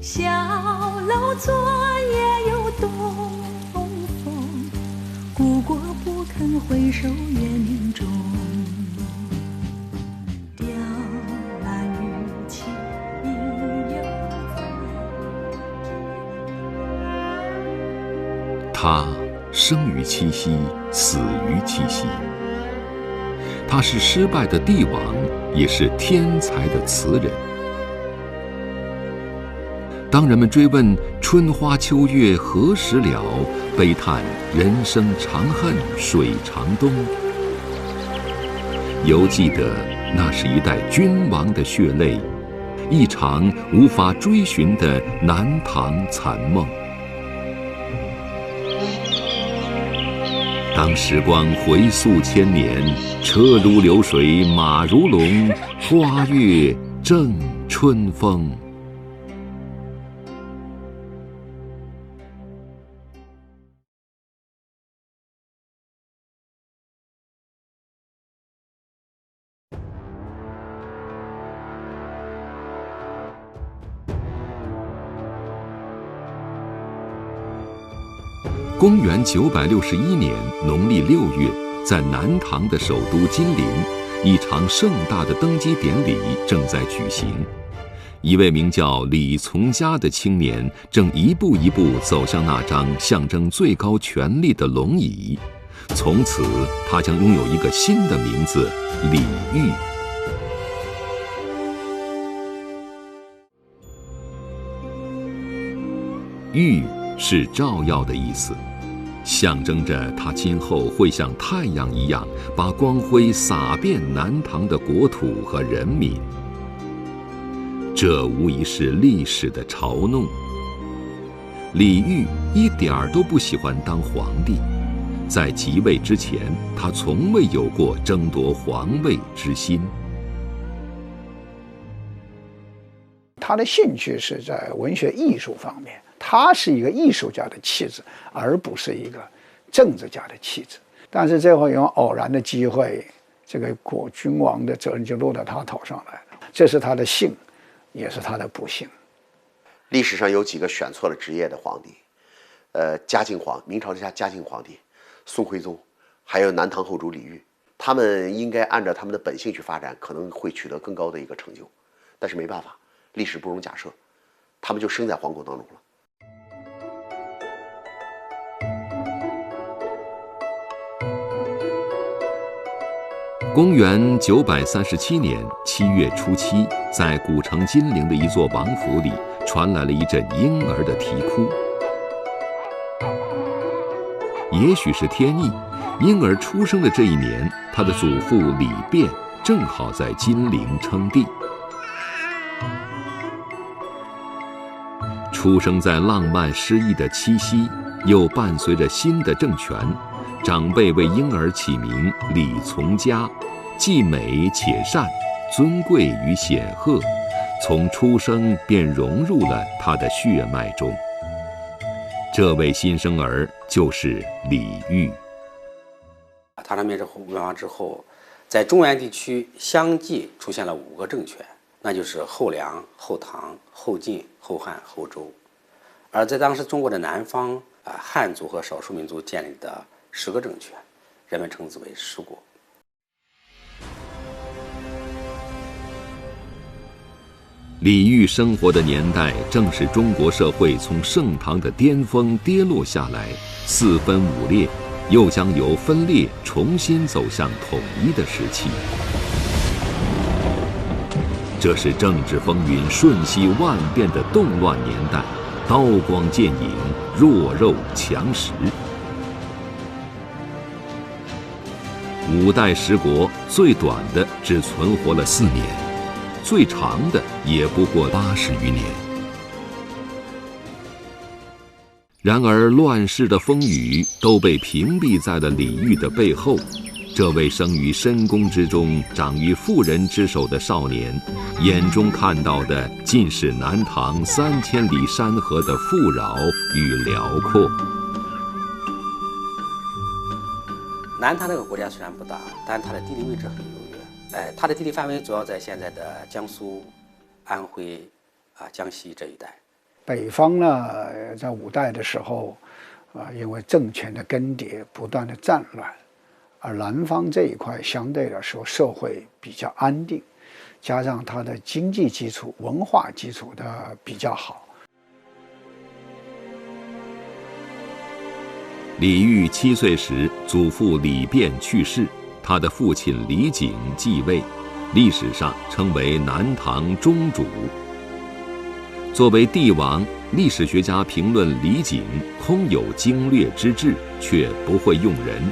小楼昨夜又东风，故国不肯回首月明中。雕栏玉砌应犹在。他生于七夕，死于七夕。他是失败的帝王，也是天才的词人。当人们追问春花秋月何时了，悲叹人生长恨水长东，犹记得那是一代君王的血泪，一场无法追寻的南唐残梦。当时光回溯千年，车如流水马如龙，花月正春风。公元961年农历6月，在南唐的首都金陵，一场盛大的登基典礼正在举行。一位名叫李从嘉的青年正一步一步走向那张象征最高权力的龙椅。从此，他将拥有一个新的名字——李煜。煜是照耀的意思，象征着他今后会像太阳一样，把光辉洒遍南唐的国土和人民。这无疑是历史的嘲弄。李煜一点儿都不喜欢当皇帝，在即位之前，他从未有过争夺皇位之心。他的兴趣是在文学艺术方面，他是一个艺术家的气质，而不是一个政治家的气质。但是这会有偶然的机会，这个君王的责任就落到他头上来了，这是他的幸，也是他的不幸。历史上有几个选错了职业的皇帝，嘉靖皇，明朝的嘉靖皇帝，宋徽宗，还有南唐后主李煜，他们应该按照他们的本性去发展，可能会取得更高的一个成就，但是没办法，历史不容假设，他们就生在皇宫当中了。公元937年7月初7，在古城金陵的一座王府里，传来了一阵婴儿的啼哭。也许是天意，婴儿出生的这一年，他的祖父李昪正好在金陵称帝。出生在浪漫诗意的七夕，又伴随着新的政权，长辈为婴儿起名李从嘉，既美且善，尊贵与显赫，从出生便融入了他的血脉中。这位新生儿就是李煜。唐朝灭亡之后，在中原地区相继出现了5个政权，那就是后梁、后唐、后晋、后汉、后周。而在当时中国的南方，汉族和少数民族建立的10个政权，人们称之为10国。李煜生活的年代，正是中国社会从盛唐的巅峰跌落下来，4分5裂，又将由分裂重新走向统一的时期。这是政治风云瞬息万变的动乱年代，刀光剑影，弱肉强食。5代10国，最短的只存活了4年，最长的也不过80余年。然而，乱世的风雨都被屏蔽在了李煜的背后。这位生于深宫之中、长于妇人之手的少年，眼中看到的尽是南唐3000里山河的富饶与辽阔。南唐这个国家虽然不大，但它的地理位置很优越。它的地理范围主要在现在的江苏、安徽、江西这一带。北方呢，在5代的时候，因为政权的更迭，不断的战乱，而南方这一块相对来说社会比较安定，加上它的经济基础、文化基础的比较好。李煜7岁时，祖父李昪去世，他的父亲李璟继位，历史上称为南唐中主。作为帝王，历史学家评论李璟空有经略之志，却不会用人。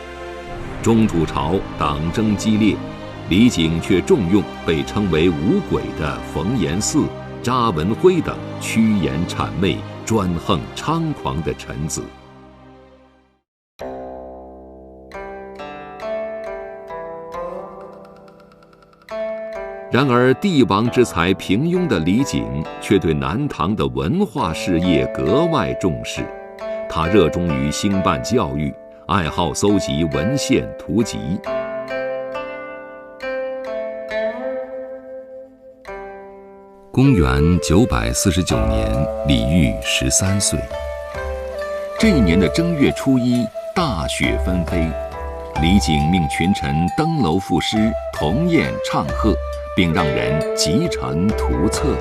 中主朝党争激烈，李璟却重用被称为五鬼的冯延巳、查文辉等趋炎谄媚、专横猖狂的臣子。然而，帝王之才平庸的李璟却对南唐的文化事业格外重视。他热衷于兴办教育，爱好搜集文献图籍。公元949年，李煜13岁。这一年的正月初1，大雪纷飞，李璟命群臣登楼赋诗，同宴唱和，并让人集成图册。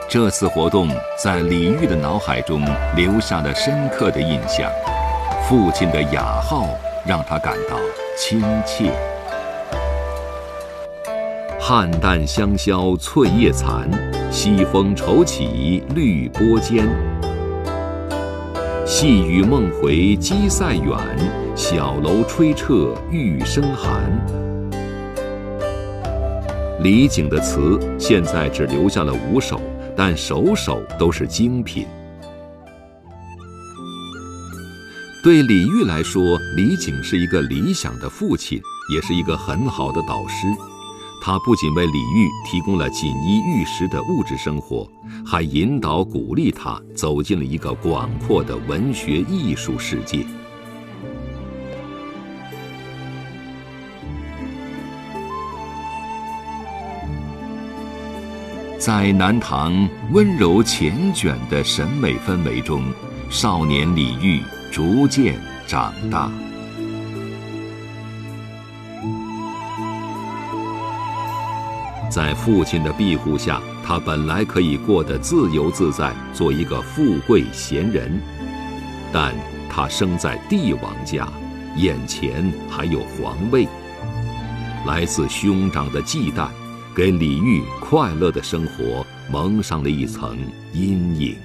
这次活动在李煜的脑海中留下了深刻的印象，父亲的雅号让他感到亲切。菡萏香消翠叶残，西风愁起绿波间。细雨梦回鸡塞远，小楼吹彻玉声寒。李璟的词现在只留下了5首，但首首都是精品。对李煜来说，李璟是一个理想的父亲，也是一个很好的导师。他不仅为李煜提供了锦衣玉食的物质生活，还引导鼓励他走进了一个广阔的文学艺术世界。在南唐温柔缱绻的审美氛围中，少年李煜逐渐长大。在父亲的庇护下，他本来可以过得自由自在，做一个富贵闲人。但他生在帝王家，眼前还有皇位，来自兄长的忌惮，给李煜快乐的生活蒙上了一层阴影。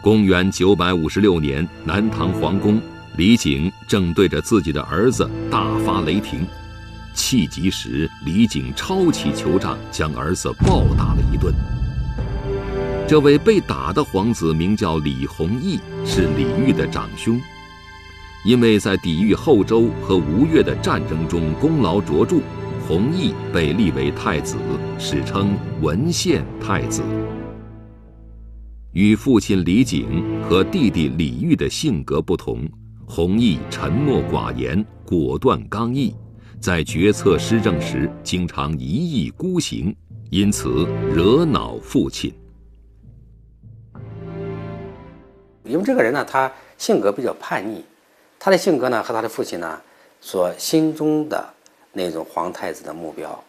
公元956年，南唐皇宫，李璟正对着自己的儿子大发雷霆。气急时，李璟抄起酋杖，将儿子暴打了一顿。这位被打的皇子名叫李弘毅，是李煜的长兄。因为在抵御后周和吴越的战争中功劳卓著，弘毅被立为太子，史称文献太子。与父亲李璟和弟弟李煜的性格不同，弘毅沉默寡言，果断刚毅，在决策施政时经常一意孤行，因此惹恼父亲。因为这个人呢，他性格比较叛逆，他的性格呢和他的父亲呢所心中的那种皇太子的目标，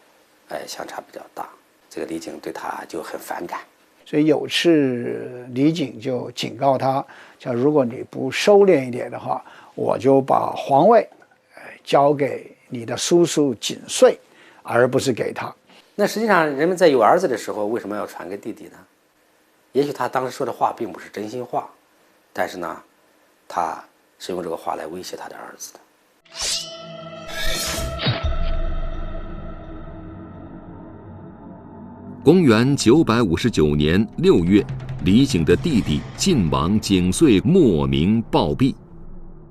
相差比较大。这个李璟对他就很反感。所以有次李璟就警告他，叫如果你不收敛一点的话，我就把皇位交给你的叔叔景遂，而不是给他。那实际上人们在有儿子的时候，为什么要传给弟弟呢？也许他当时说的话并不是真心话，但是呢，他是用这个话来威胁他的儿子的。公元959年6月，李璟的弟弟晋王景遂莫名暴毙，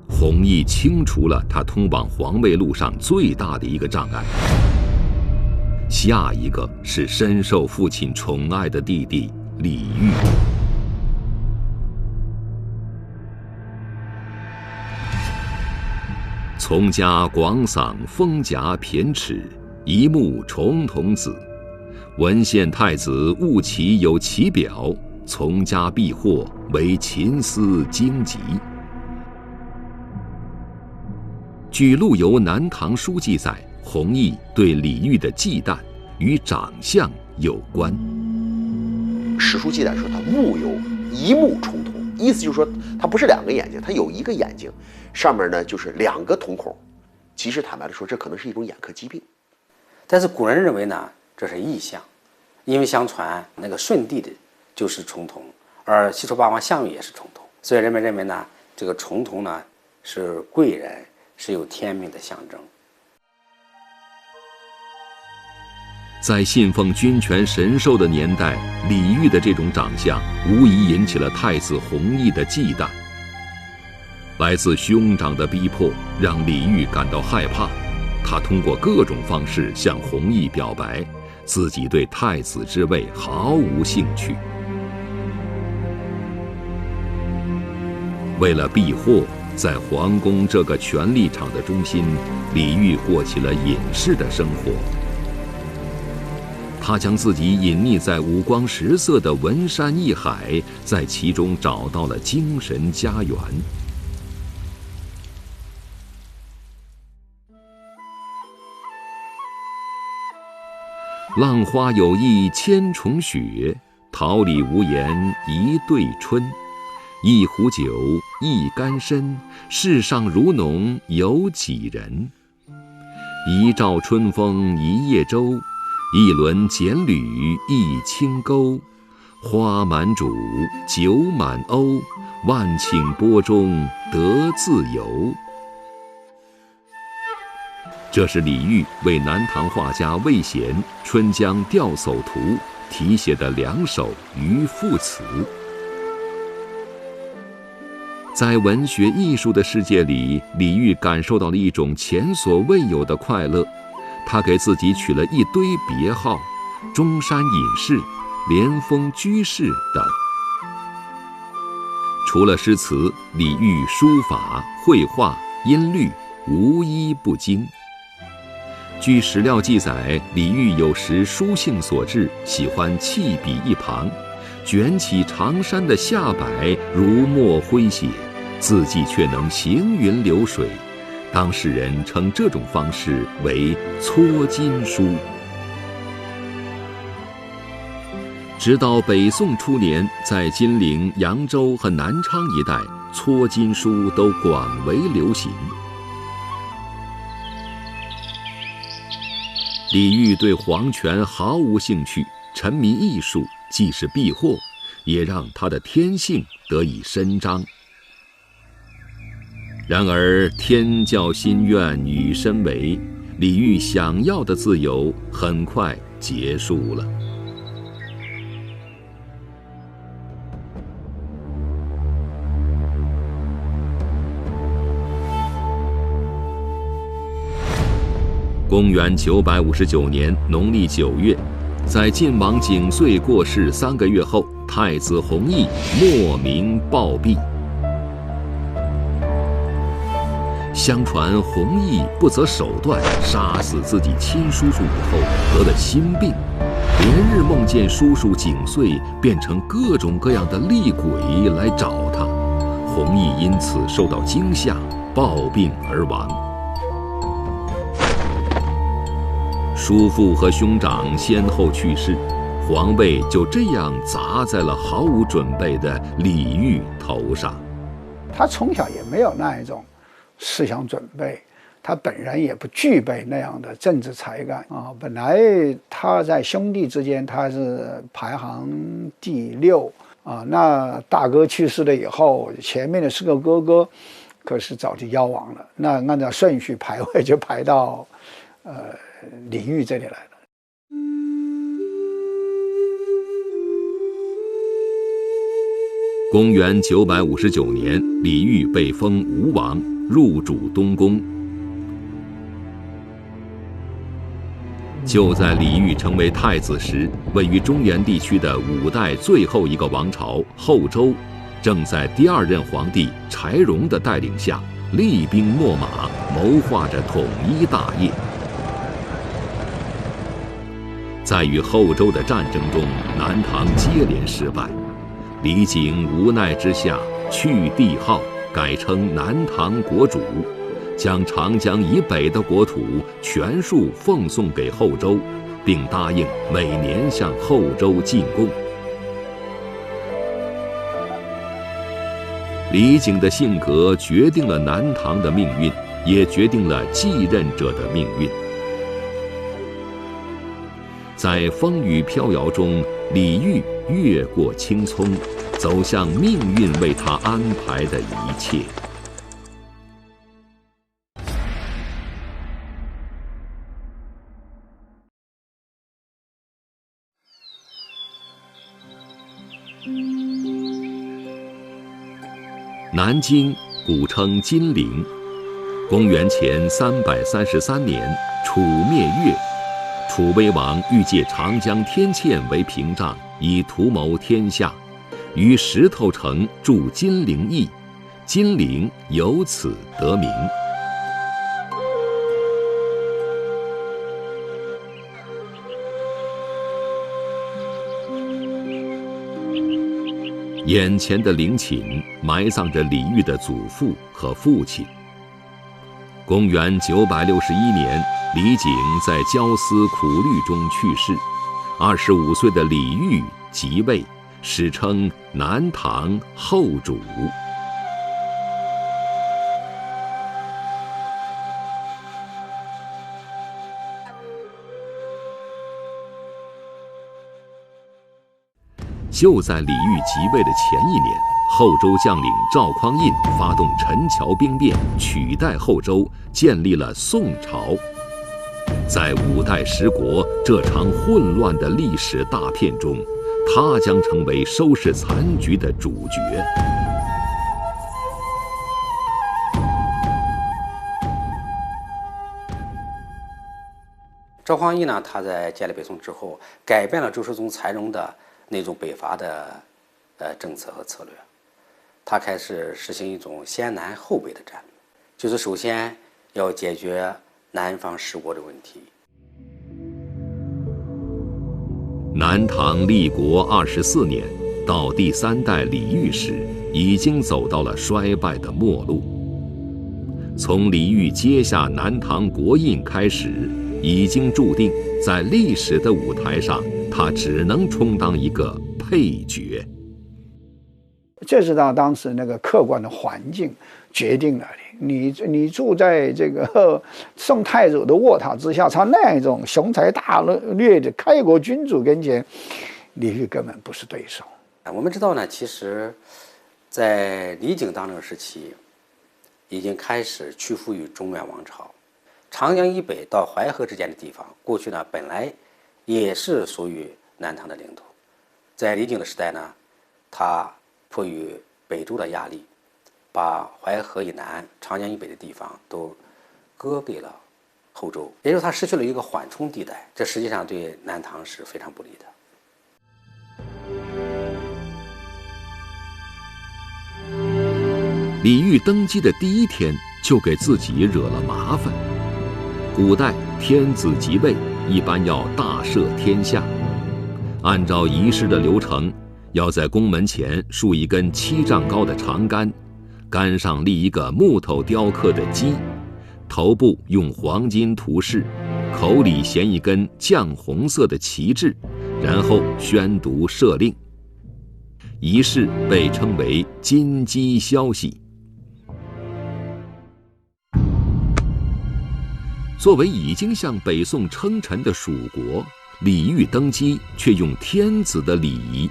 弘毅清除了他通往皇位路上最大的一个障碍。下一个是深受父亲宠爱的弟弟李煜。从家广嗓风夹骈齿，一目重瞳子。文献太子务其有其表，从家避祸，为秦思荆棘。据陆游《南唐书》记载，弘毅对李煜的忌惮与长相有关。史书记载说他目有一目重瞳，意思就是说他不是2个眼睛，他有一个眼睛，上面呢就是2个瞳孔。其实坦白的说，这可能是一种眼科疾病。但是古人认为呢，这是异象，因为相传那个舜帝的就是重瞳，而西楚霸王项羽也是重瞳，所以人们认为呢，这个重瞳呢是贵人，是有天命的象征。在信奉君权神授的年代，李煜的这种长相无疑引起了太子弘毅的忌惮。来自兄长的逼迫让李煜感到害怕，他通过各种方式向弘毅表白，自己对太子之位毫无兴趣。为了避祸，在皇宫这个权力场的中心，李煜过起了隐士的生活。他将自己隐匿在五光十色的文山艺海，在其中找到了精神家园。浪花有意千重雪，桃李无言一对春。一壶酒，一竿参，世上如侬有几人？一棹春风一叶舟，一轮剪缕一轻钩。花满渚，酒满瓯，万顷波中得自由。这是李煜为南唐画家魏贤《春江钓叟图》题写的2首渔父词。在文学艺术的世界里，李煜感受到了一种前所未有的快乐。他给自己取了一堆别号，中山隐士、莲峰居士等。除了诗词，李煜书法、绘画、音律无一不精。据史料记载，李煜有时书性所致，喜欢弃笔一旁，卷起长衫的下摆如墨挥写，字迹却能行云流水。当事人称这种方式为搓金书。直到北宋初年，在金陵、扬州和南昌一带，搓金书都广为流行。李煜对皇权毫无兴趣，沉迷艺术，既是避祸，也让他的天性得以伸张。然而天教心愿与身为，李煜想要的自由很快结束了。公元959年农历9月，在晋王景遂过世3个月后，太子弘毅莫名暴毙。相传弘毅不择手段杀死自己亲叔叔以后得了心病，连日梦见叔叔景遂变成各种各样的厉鬼来找他，弘毅因此受到惊吓，暴病而亡。叔父和兄长先后去世，皇位就这样砸在了毫无准备的李煜头上。他从小也没有那一种思想准备，他本人也不具备那样的政治才干啊。本来他在兄弟之间他是排行第6啊，那大哥去世了以后，前面的4个哥哥可是早就夭亡了。那按照顺序排位就排到李煜这里来了。公元959年，李煜被封吴王，入主东宫。就在李煜成为太子时，位于中原地区的5代最后一个王朝后周，正在第2任皇帝柴荣的带领下厉兵秣马，谋划着统一大业。在与后周的战争中，南唐接连失败，李璟无奈之下去帝号，改称南唐国主，将长江以北的国土全数奉送给后周，并答应每年向后周进贡。李璟的性格决定了南唐的命运，也决定了继任者的命运。在风雨飘摇中，李煜越过青葱，走向命运为他安排的一切。南京古称金陵，公元前333年，楚灭越。楚威王欲借长江天堑为屏障，以图谋天下，于石头城筑金陵邑，金陵由此得名。眼前的陵寝埋葬着李煜的祖父和父亲。公元961年，李璟在焦思苦虑中去世，25岁的李煜即位，史称南唐后主。就在李煜即位的前一年，后周将领赵匡胤发动陈桥兵变，取代后周，建立了宋朝。在五代十国这场混乱的历史大片中，他将成为收拾残局的主角。赵匡胤呢，他在建立北宋之后，改变了周世宗残容的那种北伐的政策和策略，他开始实行一种先南后北的战略，就是首先要解决南方十国的问题。南唐立国24年，到第3代李煜时，已经走到了衰败的末路。从李煜接下南唐国印开始，已经注定在历史的舞台上，他只能充当一个配角。这是当时那个客观的环境决定了你住在这个宋太祖的卧榻之下，他那种雄才大略的开国君主跟前，李煜根本不是对手。我们知道呢，其实在李璟当政时期，已经开始屈服于中原王朝。长江以北到淮河之间的地方，过去呢本来也是属于南唐的领土。在李璟的时代呢，他迫于北周的压力，把淮河以南、长江以北的地方都割给了后周，也就是他失去了一个缓冲地带，这实际上对南唐是非常不利的。李煜登基的第1天就给自己惹了麻烦。古代天子即位一般要大赦天下，按照仪式的流程，要在宫门前竖一根7丈高的长杆，杆上立一个木头雕刻的鸡，头部用黄金涂饰，口里衔一根绛红色的旗帜，然后宣读赦令。仪式被称为金鸡消息。作为已经向北宋称臣的蜀国，李煜登基却用天子的礼仪，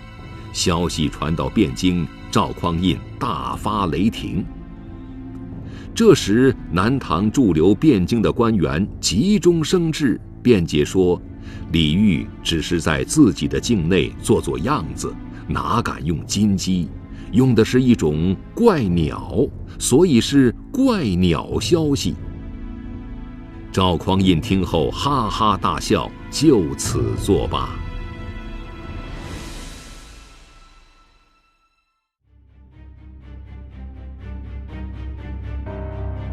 消息传到汴京，赵匡胤大发雷霆。这时，南唐驻留汴京的官员急中生智，辩解说，李煜只是在自己的境内做做样子，哪敢用金鸡？用的是一种怪鸟，所以是怪鸟消息。赵匡胤听后哈哈大笑，就此作罢。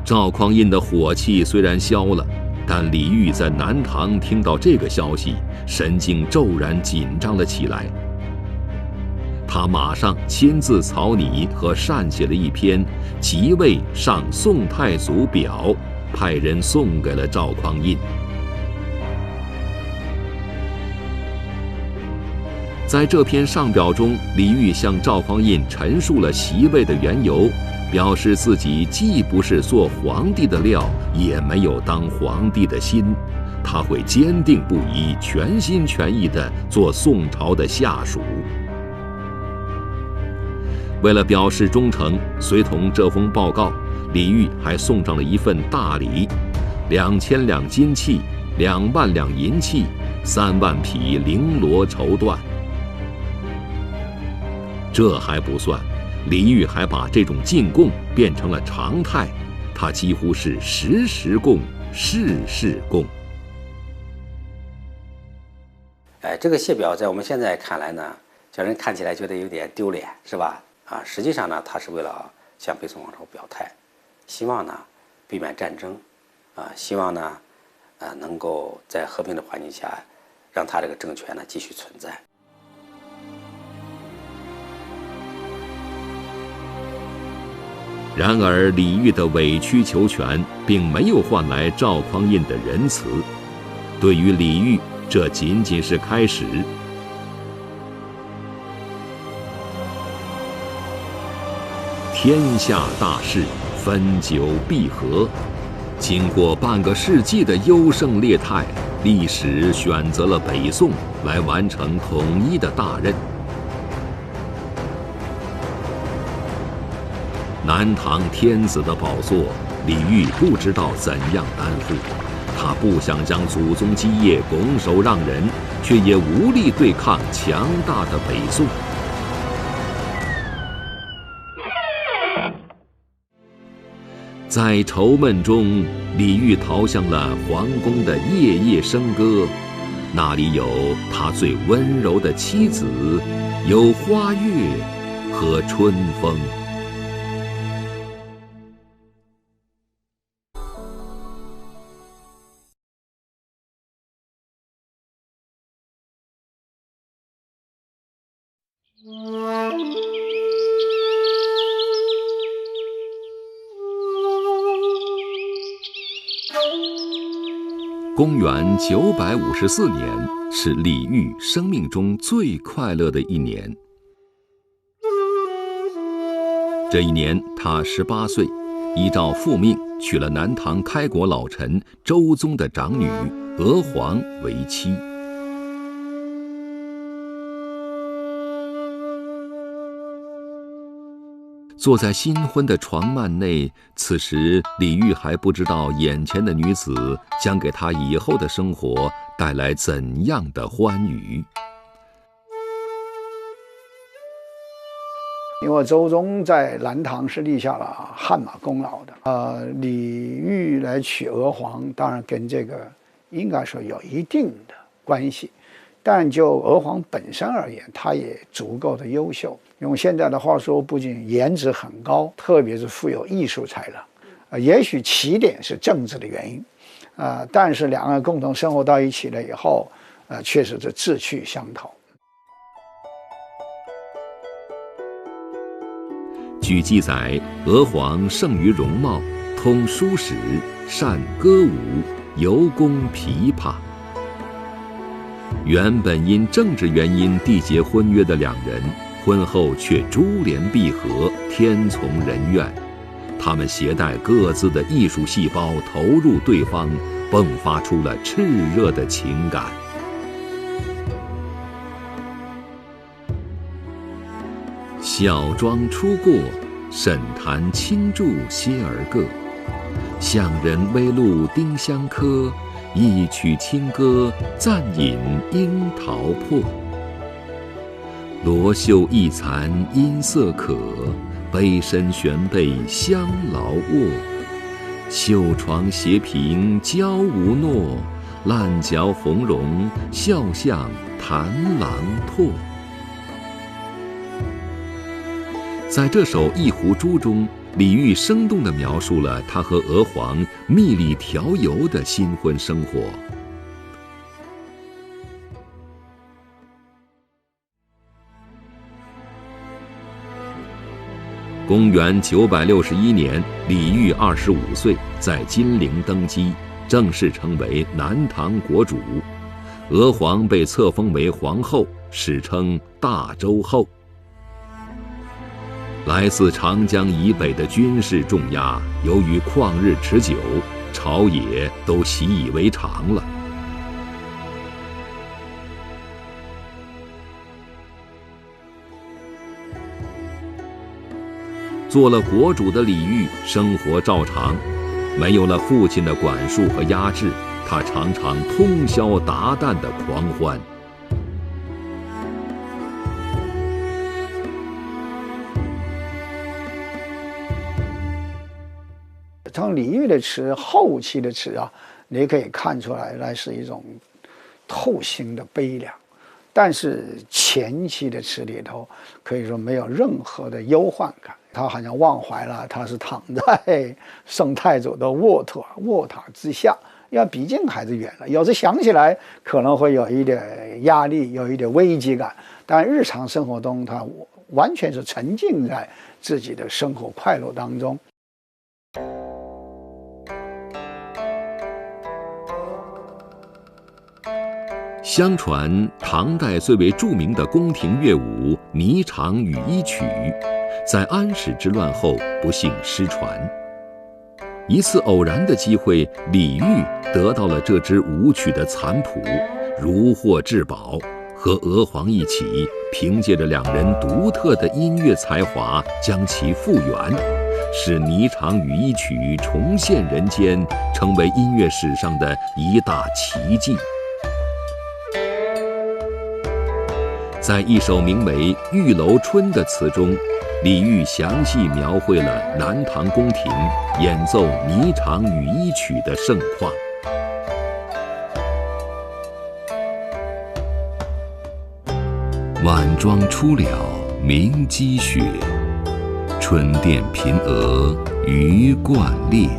赵匡胤的火气虽然消了，但李煜在南唐听到这个消息，神经骤然紧张了起来。他马上亲自草拟和善写了一篇《即位上宋太祖表》，派人送给了赵匡胤。在这篇上表中，李煜向赵匡胤陈述了袭位的缘由，表示自己既不是做皇帝的料，也没有当皇帝的心，他会坚定不移、全心全意地做宋朝的下属。为了表示忠诚，随同这封报告，李煜还送上了一份大礼：2000两金器、2万两银器、3万匹绫罗绸缎。这还不算，李煜还把这种进贡变成了常态，他几乎是时时贡，事事贡。这个谢表在我们现在看来呢，叫人看起来觉得有点丢脸，是吧？实际上呢，他是为了向北宋王朝表态，希望呢避免战争，希望呢能够在和平的环境下，让他这个政权呢继续存在。然而，李煜的委曲求全并没有换来赵匡胤的仁慈。对于李煜，这仅仅是开始。天下大事，分久必合。经过半个世纪的优胜劣汰，历史选择了北宋来完成统一的大任。南唐天子的宝座，李煜不知道怎样担负。他不想将祖宗基业拱手让人，却也无力对抗强大的北宋。在愁闷中，李煜逃向了皇宫的夜夜笙歌，那里有他最温柔的妻子，有花月和春风。公元954年是李煜生命中最快乐的一年。这一年他18岁，依照父命娶了南唐开国老臣周宗的长女娥皇为妻。坐在新婚的床幔内，此时李煜还不知道眼前的女子将给他以后的生活带来怎样的欢愉。因为周宗在南唐是立下了汗马功劳的，李煜来娶娥皇，当然跟这个应该说有一定的关系。但就娥皇本身而言，她也足够的优秀。用现在的话说，不仅颜值很高，特别是富有艺术才能。也许起点是政治的原因，但是两个人共同生活到一起了以后，确实是志趣相投。据记载，娥皇胜于容貌，通书史，善歌舞，尤工琵琶。原本因政治原因缔结婚约的两人，婚后却珠联璧合，天从人愿。他们携带各自的艺术细胞投入对方，迸发出了炽热的情感。小庄初过，沈檀轻柱歇而各。向人微露丁香柯，一曲清歌，暂饮樱桃破。罗袖一残音色可，杯深悬背香劳卧。绣床斜屏娇无诺，烂嚼红茸笑向弹郎唾。在这首《一壶珠》中，李煜生动地描述了他和娥皇蜜里调油的新婚生活。公元961年，李煜25岁，在金陵登基，正式成为南唐国主。娥皇被册封为皇后，史称大周后。来自长江以北的军事重压，由于旷日持久，朝野都习以为常了。做了国主的李煜生活照常，没有了父亲的管束和压制，他常常通宵达旦的狂欢。从李煜的词，后期的词啊，你可以看出来是一种透心的悲凉，但是前期的词里头可以说没有任何的忧患感。他好像忘怀了他是躺在宋太祖的卧榻之下，因为毕竟还是远了，有时想起来可能会有一点压力，有一点危机感，但日常生活中他完全是沉浸在自己的生活快乐当中。相传唐代最为著名的宫廷乐舞《霓裳羽衣曲》，在安史之乱后不幸失传。一次偶然的机会，李煜得到了这支舞曲的残谱，如获至宝，和娥皇一起，凭借着两人独特的音乐才华，将其复原，使《霓裳羽衣曲》重现人间，成为音乐史上的一大奇迹。在一首名为《玉楼春》的词中，李煜详细描绘了南唐宫廷演奏《霓裳羽衣曲》的盛况。晚妆初了明积雪，春殿频额鱼贯列。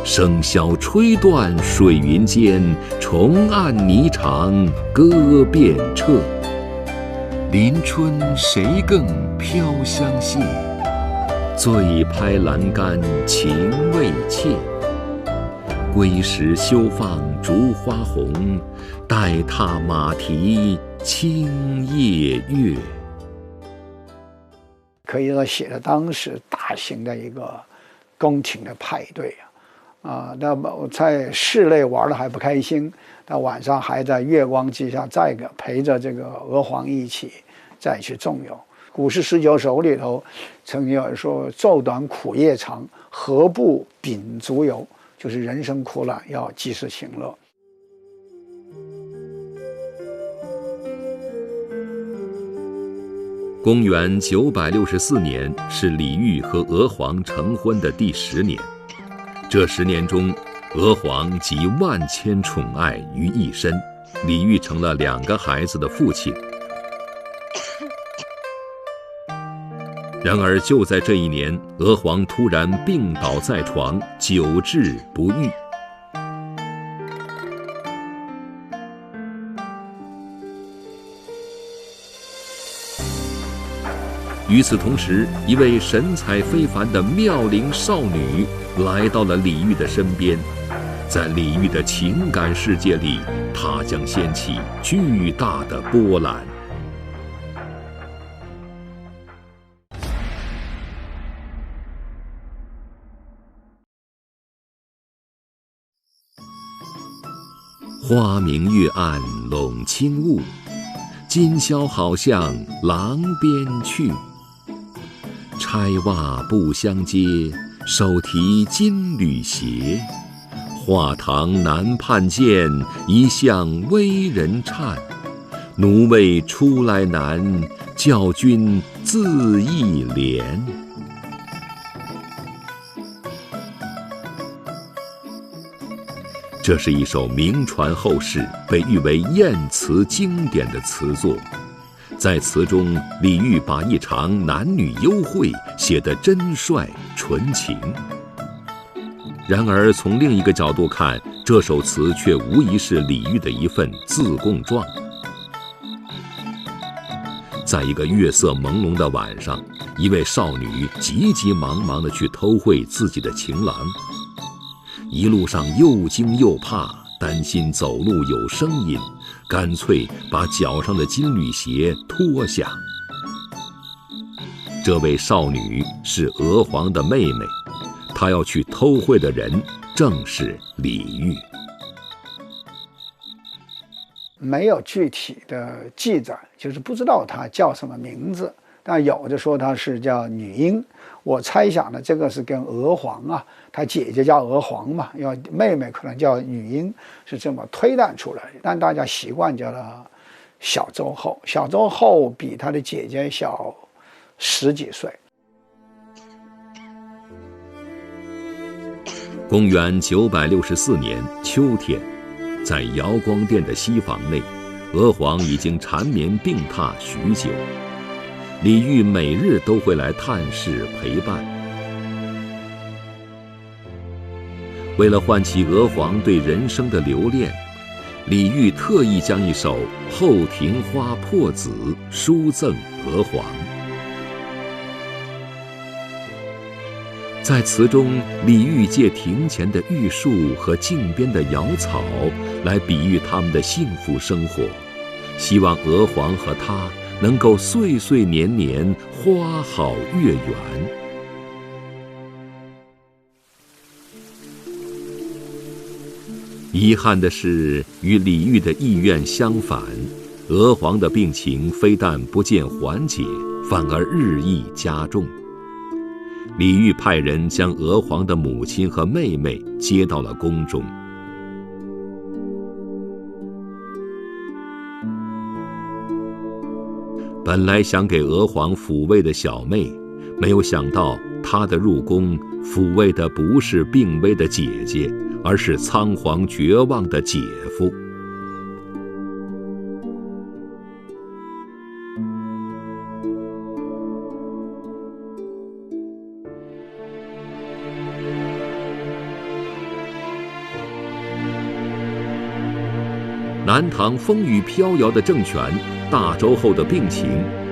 笙箫吹断水云间，重按霓裳歌遍彻。临春谁更飘香榭，醉拍栏杆情未切。归时休放烛花红，待踏马蹄青夜月。可以说写了当时大型的一个宫廷的派对那么在室内玩的还不开心，到晚上还在月光之下再陪着这个娥皇一起再去纵游。古诗19首里头曾经有人说：“昼短苦夜长，何不秉烛游？”就是人生苦短，要及时行乐。公元964年是李煜和娥皇成婚的第10年。这10年中，娥皇集万千宠爱于一身，李煜成了2个孩子的父亲。然而就在这一年，娥皇突然病倒在床，久治不愈。与此同时，一位神采非凡的妙龄少女来到了李煜的身边，在李煜的情感世界里，她将掀起巨大的波澜。花明月暗笼轻雾，今宵好向郎边去。钗袜不相接，手提金缕鞋。画堂南畔见，一向微人颤。奴为出来难，教君自忆怜。这是一首名传后世、被誉为艳词经典的词作。在词中，李煜把一场男女幽会写得真率纯情。然而，从另一个角度看，这首词却无疑是李煜的一份自供状。在一个月色朦胧的晚上，一位少女急急忙忙地去偷会自己的情郎，一路上又惊又怕，担心走路有声音，干脆把脚上的金缕鞋脱下。这位少女是娥皇的妹妹，她要去偷会的人正是李煜。没有具体的记载，就是不知道她叫什么名字，但有的说她是叫女英。我猜想呢，这个是跟娥皇啊，她姐姐叫娥皇嘛，因为妹妹可能叫女英，是这么推断出来的。但大家习惯叫她小周后，小周后比她的姐姐小10几岁。公元964年秋天，在瑶光殿的西房内，娥皇已经缠绵病榻许久。李煜每日都会来探视陪伴。为了唤起娥皇对人生的留恋，李煜特意将一首《后庭花破子》书赠娥皇。在词中，李煜借庭前的玉树和镜边的瑶草来比喻他们的幸福生活，希望娥皇和他能够岁岁年年花好月圆。遗憾的是，与李煜的意愿相反，娥皇的病情非但不见缓解，反而日益加重。李煜派人将娥皇的母亲和妹妹接到了宫中。本来想给娥皇抚慰的小妹，没有想到她的入宫抚慰的不是病危的姐姐，而是仓皇绝望的姐夫。南唐风雨飘摇的政权，大周后的病情，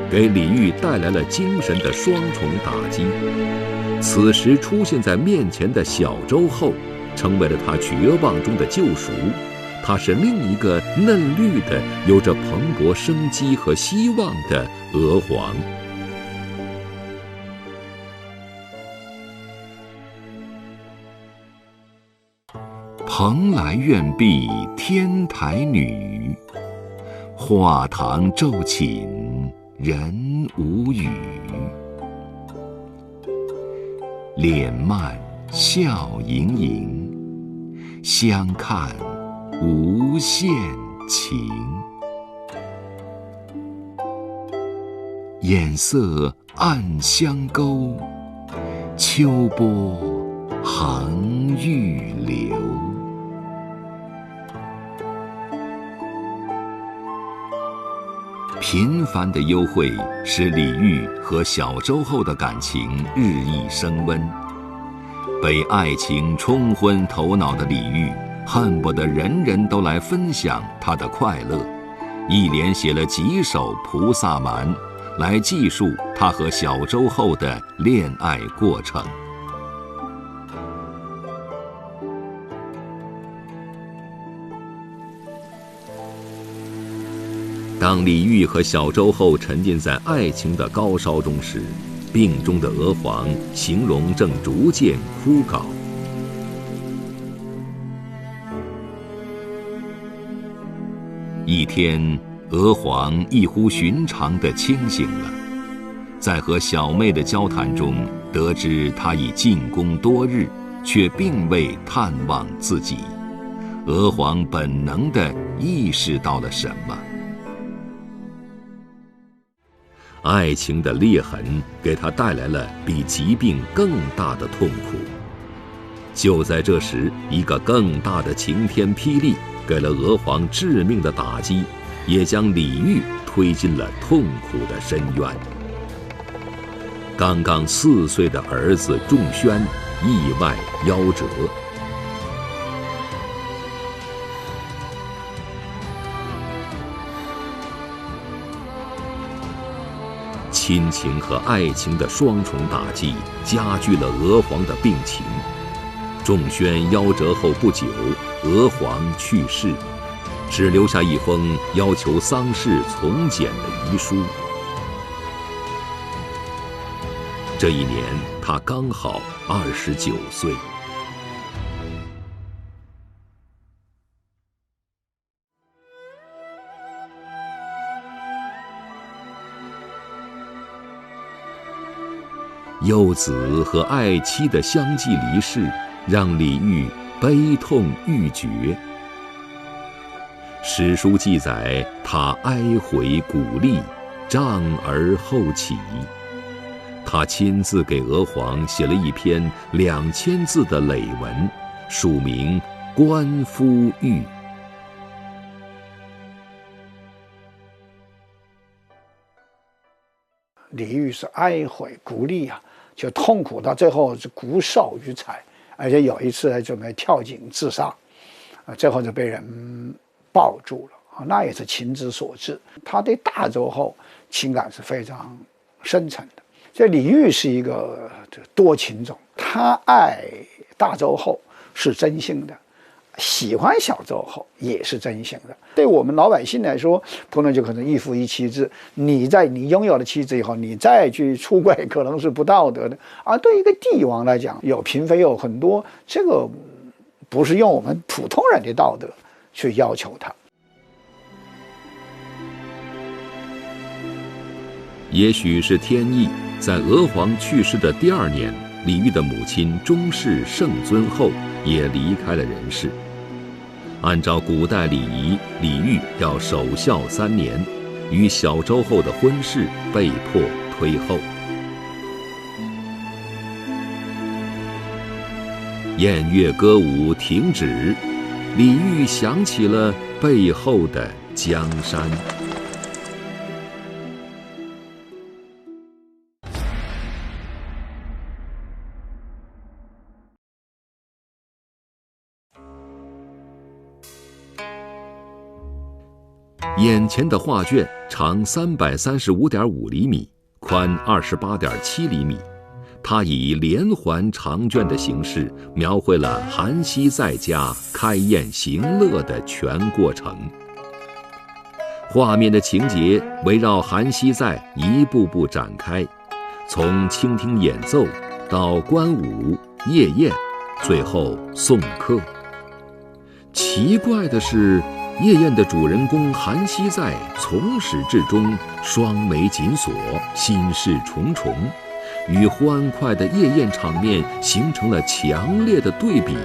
给李煜带来了精神的双重打击。此时出现在面前的小周后，成为了他绝望中的救赎。他是另一个嫩绿的、有着蓬勃生机和希望的娥皇。蓬莱苑壁天台女，画堂昼寝人无语。脸漫笑盈盈，相看无限情。眼色暗香钩，秋波横玉流。频繁的幽会使李煜和小周后的感情日益升温。被爱情冲昏头脑的李煜，恨不得人人都来分享他的快乐，一连写了几首《菩萨蛮》，来记述他和小周后的恋爱过程。当李煜和小周后沉浸在爱情的高烧中时，病中的娥皇形容正逐渐枯槁。一天，娥皇异乎寻常地清醒了，在和小妹的交谈中，得知她已进宫多日，却并未探望自己。娥皇本能地意识到了什么。爱情的裂痕给他带来了比疾病更大的痛苦。就在这时，一个更大的晴天霹雳给了娥皇致命的打击，也将李煜推进了痛苦的深渊。刚刚4岁的儿子仲宣意外夭折。亲情和爱情的双重打击加剧了娥皇的病情。仲宣夭折后不久，娥皇去世，只留下一封要求丧事从简的遗书。这一年，他刚好29岁。幼子和爱妻的相继离世，让李煜悲痛欲绝。史书记载，他哀悔鼓励，丈而后起。他亲自给娥皇写了一篇2000字的累文，署名《观夫谿》。李煜是哀悔鼓励啊，就痛苦到最后是骨瘦如柴，而且有一次还准备跳井自杀，最后就被人抱住了啊，那也是情之所至。他对大周后情感是非常深沉的。这李煜是一个多情种，他爱大周后是真心的，喜欢小周后也是真心的。对我们老百姓来说，可能就可能一夫一妻制，你拥有了妻子以后，你再去出轨可能是不道德的。而对一个帝王来讲，有嫔妃有很多，这个不是用我们普通人的道德去要求他。也许是天意，在娥皇去世的第2年，李煜的母亲钟氏圣尊后也离开了人世。按照古代礼仪，李煜要守孝3年，与小周后的婚事被迫推后。宴乐歌舞停止，李煜想起了背后的江山。眼前的画卷长335.5厘米，宽28.7厘米。它以连环长卷的形式描绘了韩熙载家开宴行乐的全过程。画面的情节围绕韩熙载一步步展开，从倾听演奏到观舞、夜宴，最后送客。奇怪的是，夜宴的主人公韩熙载从始至终双眉紧锁，心事重重，与欢快的夜宴场面形成了强烈的对比。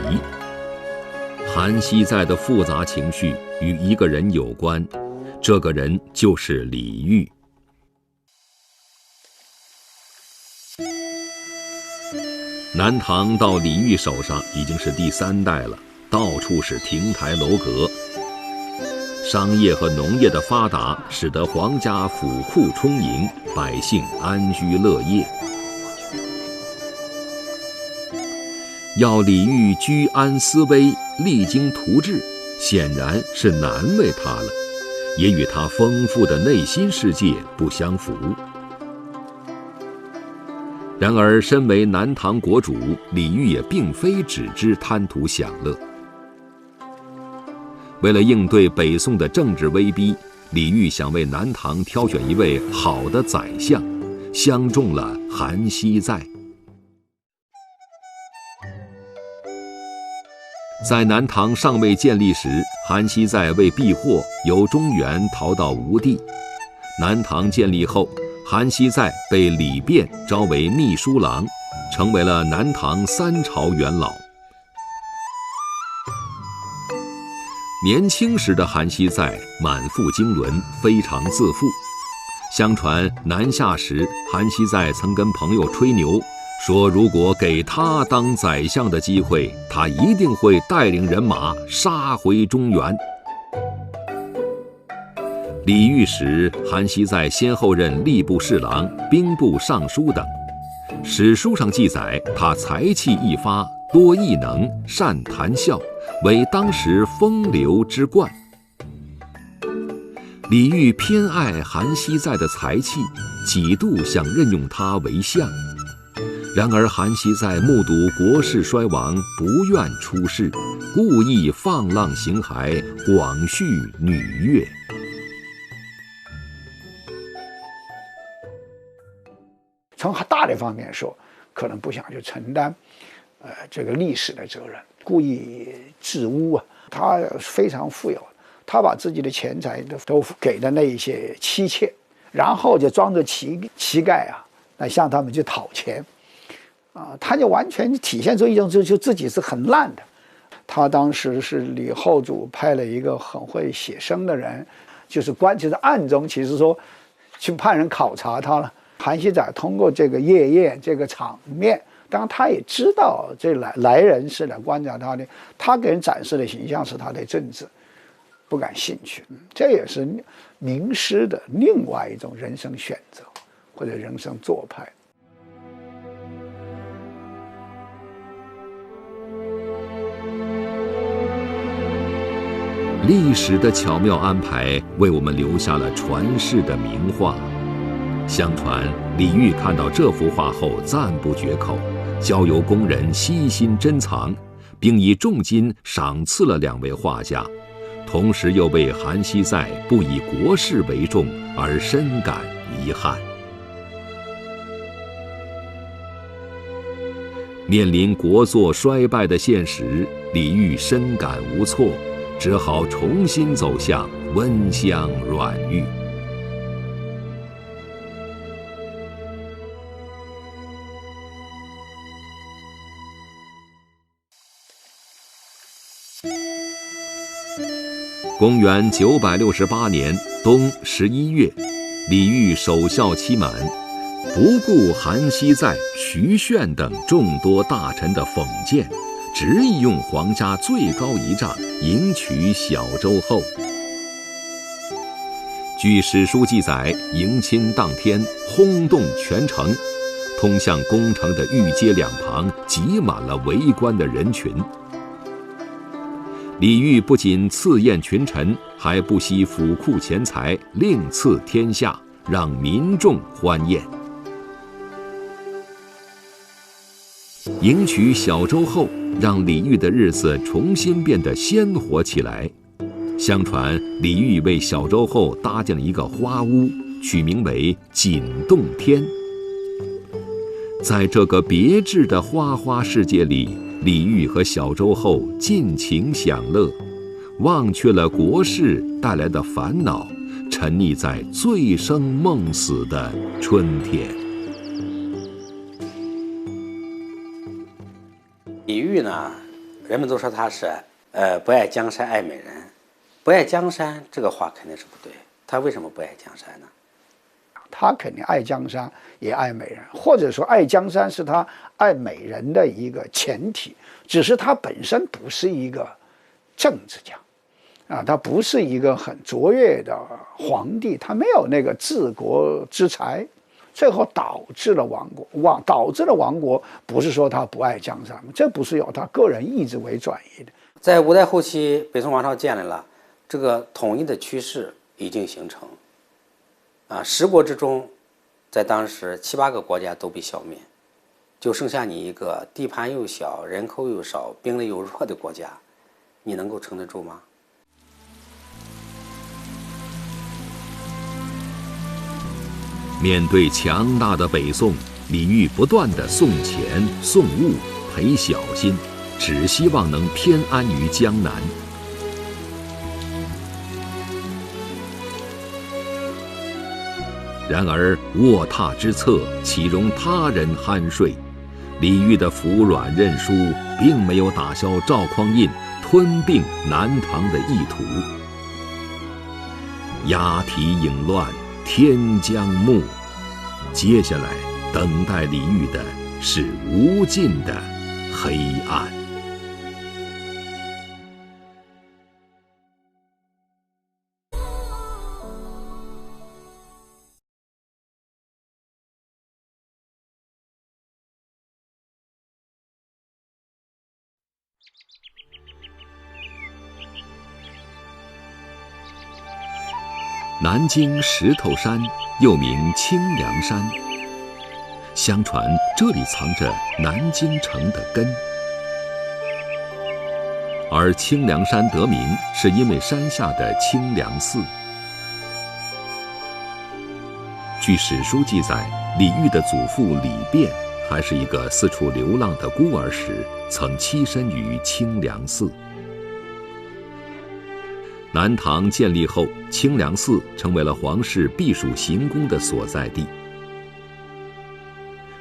韩熙载的复杂情绪与一个人有关，这个人就是李煜。南唐到李煜手上已经是第3代了，到处是亭台楼阁。商业和农业的发达，使得皇家府库充盈，百姓安居乐业。要李煜居安思危，励精图治，显然是难为他了，也与他丰富的内心世界不相符。然而，身为南唐国主，李煜也并非只知贪图享乐。为了应对北宋的政治威逼，李煜想为南唐挑选一位好的宰相，相中了韩熙载。在南唐尚未建立时，韩熙载为避祸，由中原逃到吴地。南唐建立后，韩熙载被李昪招为秘书郎，成为了南唐3朝元老。年轻时的韩熙载满腹经纶，非常自负。相传南下时，韩熙载曾跟朋友吹牛，说如果给他当宰相的机会，他一定会带领人马杀回中原。李煜时，韩熙载先后任吏部侍郎、兵部尚书等。史书上记载，他才气一发，多异能，善谈笑，为当时风流之冠。李煜偏爱韩熙载的才气，几度想任用他为相。然而韩熙载目睹国势衰亡，不愿出仕，故意放浪形骸，广蓄女乐。从大的方面说，可能不想去承担，这个历史的责任，故意自污啊。他非常富有，他把自己的钱财都给了那一些妻妾，然后就装着乞丐啊，来向他们去讨钱，他就完全体现出一种就自己是很烂的。他当时是李后主派了一个很会写生的人，就是暗中其实说去派人考察他了。韩熙载通过这个夜宴这个场面，当然他也知道这来人是来观察他的，他给人展示的形象是他对政治不感兴趣，这也是名师的另外一种人生选择或者人生做派。历史的巧妙安排为我们留下了传世的名画。相传李煜看到这幅画后赞不绝口，交由工人悉心珍藏，并以重金赏赐了2位画家，同时又为韩熙载不以国事为重而深感遗憾。面临国祚衰败的现实，李煜深感无措，只好重新走向温香软玉。公元968年冬11月，李煜守孝期满，不顾韩熙载、徐铉等众多大臣的讽谏，执意用皇家最高仪仗迎娶小周后。据史书记载，迎亲当天轰动全城，通向宫城的御街两旁挤满了围观的人群。李煜不仅赐宴群臣，还不惜府库钱财，另赐天下，让民众欢宴。迎娶小周后，让李煜的日子重新变得鲜活起来。相传李煜为小周后搭建了一个花屋，取名为锦洞天。在这个别致的花花世界里，李煜和小周后尽情享乐，忘却了国事带来的烦恼，沉溺在醉生梦死的春天。李煜呢，人们都说他是不爱江山爱美人。不爱江山这个话肯定是不对，他为什么不爱江山呢？他肯定爱江山也爱美人，或者说爱江山是他爱美人的一个前提，只是他本身不是一个政治家他不是一个很卓越的皇帝，他没有那个治国之才，最后导致了亡国。导致了亡国不是说他不爱江山，这不是由他个人意志为转移的。在五代后期，北宋王朝建立了，这个统一的趋势已经形成10国之中，在当时7、8个国家都被消灭，就剩下你一个地盘又小、人口又少、兵力又弱的国家，你能够撑得住吗？面对强大的北宋，李煜不断地送钱送物，赔小心，只希望能偏安于江南。然而卧榻之侧，岂容他人酣睡？李煜的服软认输，并没有打消赵匡胤吞并南唐的意图。鸦啼影乱，天将暮，接下来等待李煜的是无尽的黑暗。南京石头山又名清凉山，相传这里藏着南京城的根。而清凉山得名是因为山下的清凉寺。据史书记载，李煜的祖父李昪还是一个四处流浪的孤儿时，曾栖身于清凉寺。南唐建立后，清凉寺成为了皇室避暑行宫的所在地。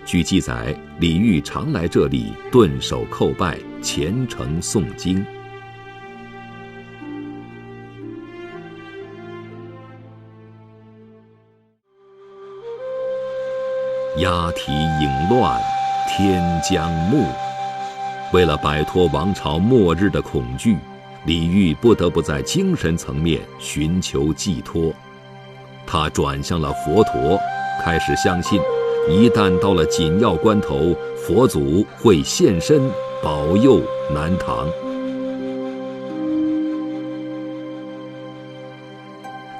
据记载，李煜常来这里顿首叩拜，虔诚诵经。鸦啼影乱，天将暮。为了摆脱王朝末日的恐惧，李煜不得不在精神层面寻求寄托。他转向了佛陀，开始相信，一旦到了紧要关头，佛祖会现身保佑南唐。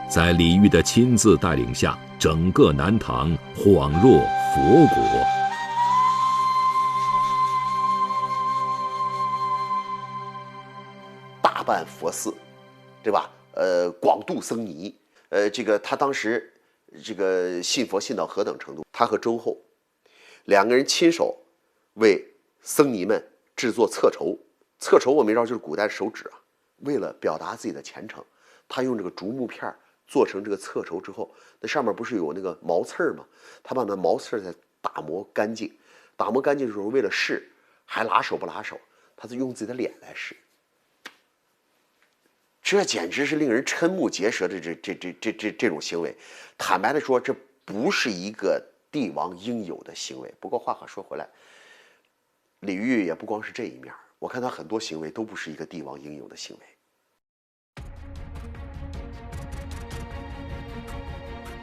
在李煜的亲自带领下，整个南唐恍若佛国。大办佛寺，对吧？广度僧尼，这个他当时这个信佛信到何等程度？他和周后两个人亲手为僧尼们制作册绸。册绸我们知道就是古代的手纸啊。为了表达自己的虔诚，他用这个竹木片做成这个册绸之后，那上面不是有那个毛刺吗？他把那毛刺再打磨干净，打磨干净的时候，为了试还拉手不拉手，他就用自己的脸来试。这简直是令人瞠目结舌的这种行为。坦白的说，这不是一个帝王应有的行为。不过话说回来，李煜也不光是这一面，我看他很多行为都不是一个帝王应有的行为。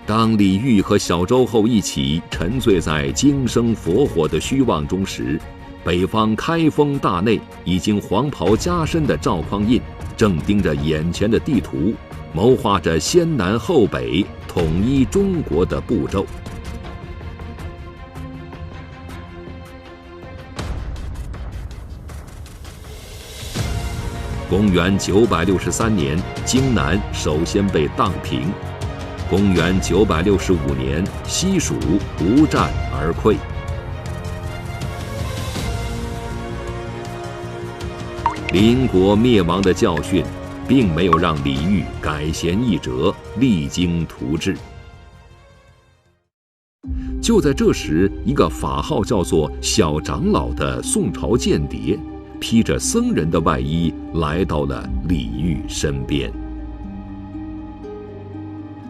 当李煜和小周后一起沉醉在今生佛火的虚妄中时，北方开封大内已经黄袍加身的赵匡胤正盯着眼前的地图，谋划着先南后北统一中国的步骤。公元963年，荆南首先被荡平。公元965年，西蜀不战而溃。邻国灭亡的教训，并没有让李煜改弦易辙，励精图治。就在这时，一个法号叫做小长老的宋朝间谍，披着僧人的外衣，来到了李煜身边。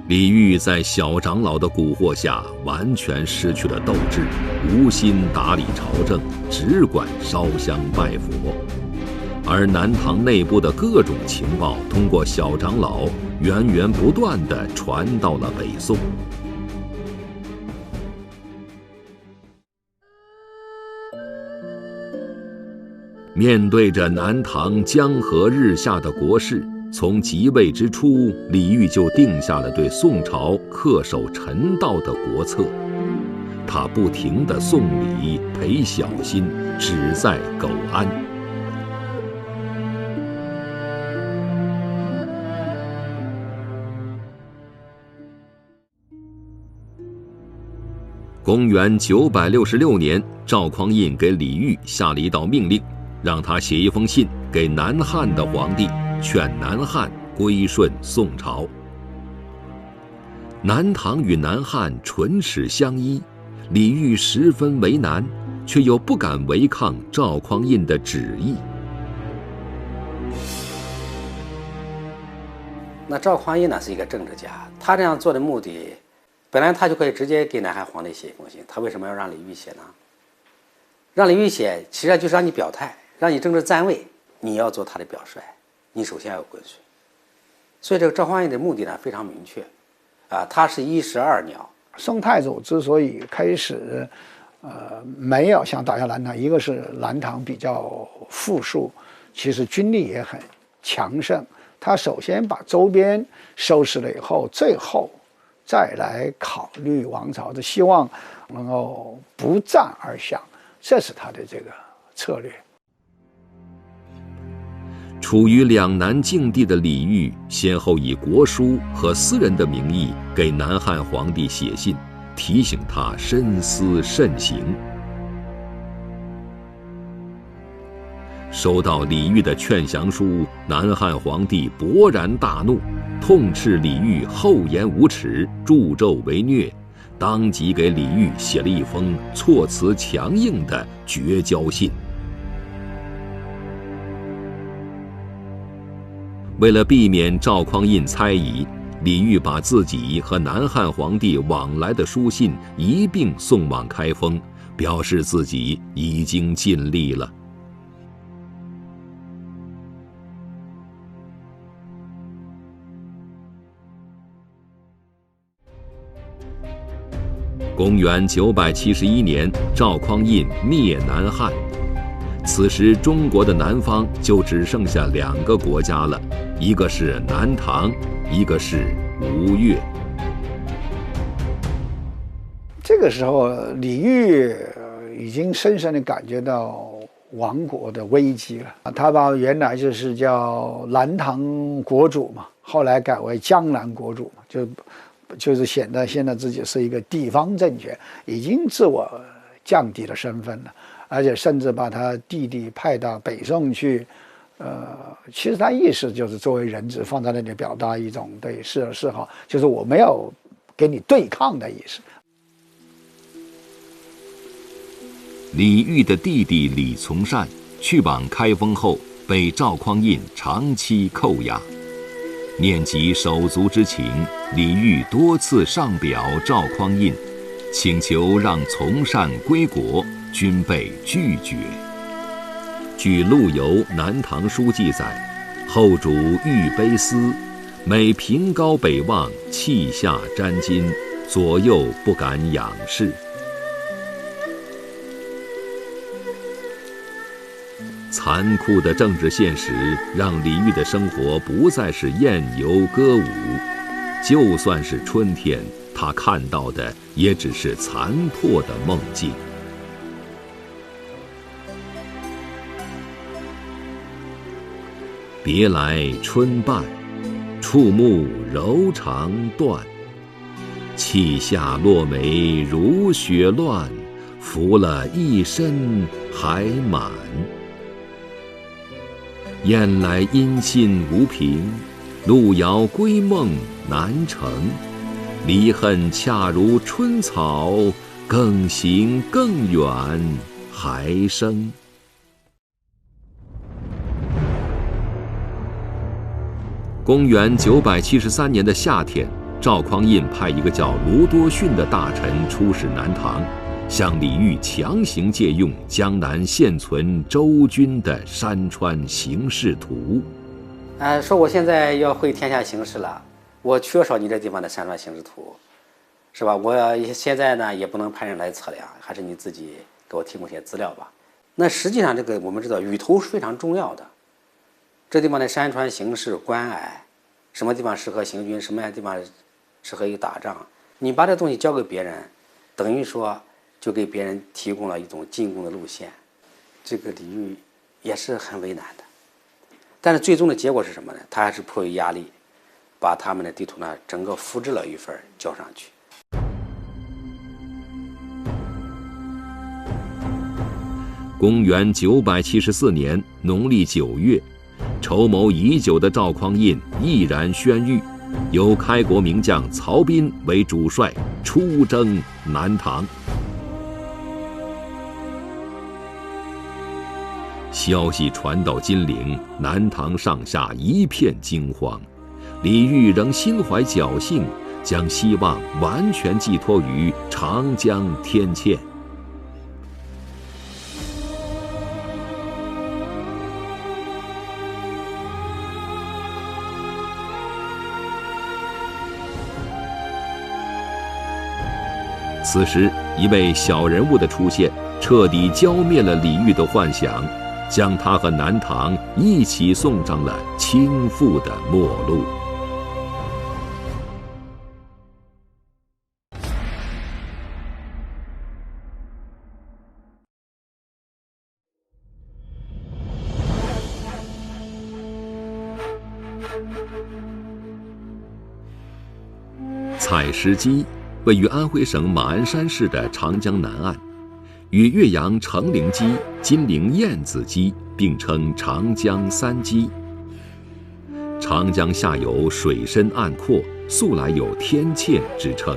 李煜在小长老的蛊惑下，完全失去了斗志，无心打理朝政，只管烧香拜佛。而南唐内部的各种情报，通过小长老源源不断地传到了北宋。面对着南唐江河日下的国势，从即位之初，李煜就定下了对宋朝恪守臣道的国策。他不停地送礼、陪小心，旨在苟安。公元966年，赵匡胤给李煜下了一道命令，让他写一封信给南汉的皇帝，劝南汉归顺宋朝。南唐与南汉唇齿相依，李煜十分为难，却又不敢违抗赵匡胤的旨意。那赵匡胤呢是一个政治家，他这样做的目的，本来他就可以直接给南汉皇帝写一封信，他为什么要让李煜写呢？让李煜写，其实就是让你表态，让你政治站位，你要做他的表率，你首先要归顺。所以这个赵匡胤的目的呢非常明确，他是一石二鸟。宋太祖之所以开始，没有想打下南唐，一个是南唐比较富庶，其实军力也很强盛。他首先把周边收拾了以后，最后再来考虑王朝的希望能够不战而降，这是他的这个策略。处于两难境地的李煜，先后以国书和私人的名义给南汉皇帝写信，提醒他深思慎行。收到李煜的劝降书，南汉皇帝勃然大怒，痛斥李煜厚颜无耻，助纣为虐，当即给李煜写了一封措辞强硬的绝交信。为了避免赵匡胤猜疑，李煜把自己和南汉皇帝往来的书信一并送往开封，表示自己已经尽力了。公元971年，赵匡胤灭南汉。此时，中国的南方就只剩下2个国家了，一个是南唐，一个是吴越。这个时候，李煜已经深深地感觉到亡国的危机了。他把原来就是叫南唐国主嘛，后来改为江南国主嘛，就是显得现在自己是一个地方政权，已经自我降低了身份了，而且甚至把他弟弟派到北宋去。其实他意思就是作为人质放在那里，表达一种对事而示好，就是我没有跟你对抗的意思。李煜的弟弟李从善去往开封后，被赵匡胤长期扣押。念及手足之情，李煜多次上表赵匡胤，请求让从善归国，均被拒绝。据陆游《南唐书》记载，后主御卑司，每凭高北望，气下沾襟，左右不敢仰视。残酷的政治现实让李煜的生活不再是宴游歌舞，就算是春天，他看到的也只是残破的梦境。别来春半，触目柔肠断。气下落梅如雪乱，拂了一身还满。雁来音信无凭，路遥归梦难成。离恨恰如春草，更行更远还生。公元973年的夏天，赵匡胤派一个叫卢多逊的大臣出使南唐，向李煜强行借用江南现存周军的山川形势图。说我现在要会天下形势了，我缺少你这地方的山川形势图，是吧？我现在呢也不能派人来测量，还是你自己给我提供些资料吧。那实际上这个我们知道舆图是非常重要的，这地方的山川形势、关隘，什么地方适合行军，什么样的地方适合于打仗，你把这东西交给别人，等于说就给别人提供了一种进攻的路线，这个李煜也是很为难的。但是最终的结果是什么呢？他还是迫于压力，把他们的地图呢整个复制了一份交上去。公元974年农历9月，筹谋已久的赵匡胤毅然宣谕，由开国名将曹彬为主帅，出征南唐。消息传到金陵，南唐上下一片惊慌。李煜仍心怀侥幸，将希望完全寄托于长江天堑。此时，一位小人物的出现，彻底浇灭了李煜的幻想。将他和南唐一起送上了倾覆的末路。采石矶位于安徽省马鞍山市的长江南岸，与岳阳成陵矶、金陵燕子矶并称长江三矶。长江下游水深岸阔，素来有天堑之称。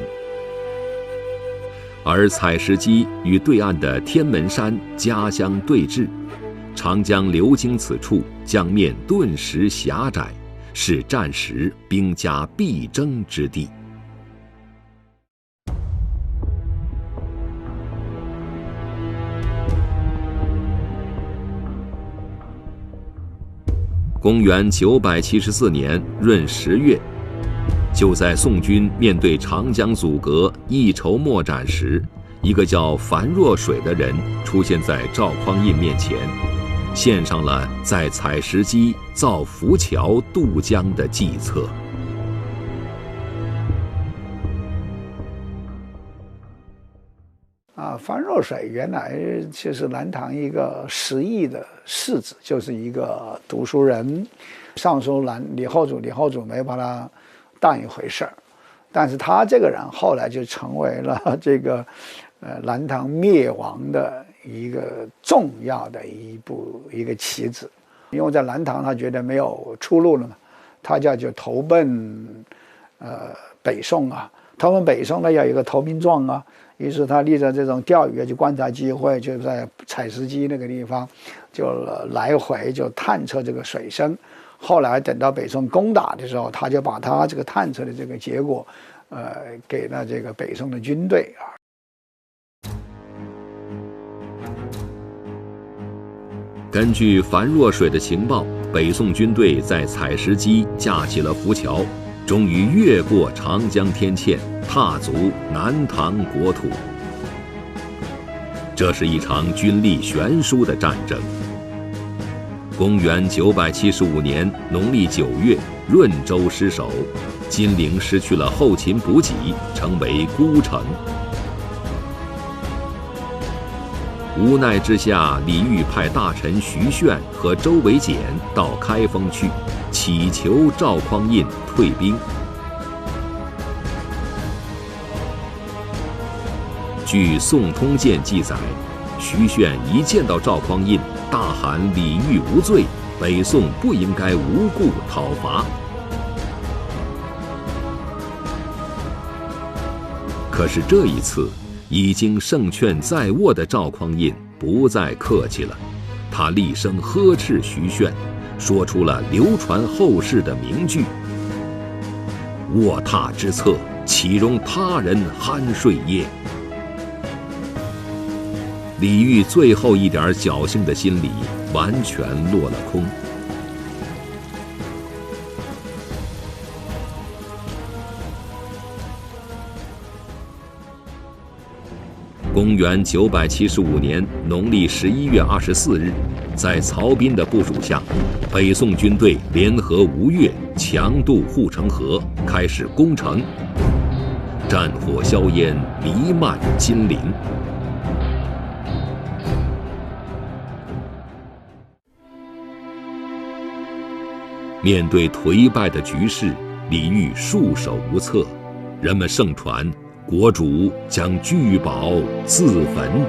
而采石矶与对岸的天门山夹相对峙，长江流经此处，江面顿时狭窄，是战时兵家必争之地。公元974年闰10月，就在宋军面对长江阻隔一筹莫展时，一个叫樊若水的人出现在赵匡胤面前，献上了在采石矶造浮桥渡江的计策。樊若水原来就是南唐一个10邑的世子，就是一个读书人。尚书郎李后主没把他当一回事儿，但是他这个人后来就成为了这个南唐灭亡的一个重要的一个棋子。因为在南唐他觉得没有出路了嘛，他就投奔北宋啊。投奔北宋呢要有一个投名状啊，于是他立着这种钓鱼就观察机会，就在采石矶那个地方就来回就探测这个水深。后来等到北宋攻打的时候，他就把他这个探测的这个结果给了这个北宋的军队啊。根据樊若水的情报，北宋军队在采石矶架起了浮桥，终于越过长江天堑，踏足南唐国土。这是一场军力悬殊的战争。公元975年农历9月，润州失守，金陵失去了后勤补给，成为孤城。无奈之下，李煜派大臣徐铉和周维简到开封去，祈求赵匡胤退兵。据《宋通鉴》记载，徐铉一见到赵匡胤，大喊李煜无罪，北宋不应该无故讨伐。可是这一次，已经胜券在握的赵匡胤不再客气了，他厉声呵斥徐铉，说出了流传后世的名句：“卧榻之侧，岂容他人酣睡耶？”李煜最后一点侥幸的心理完全落了空。公元975年农历11月24日，在曹彬的部署下，北宋军队联合吴越，强渡护城河，开始攻城。战火硝烟弥漫金陵。面对颓败的局势，李煜束手无策，人们盛传国主将聚宝自焚。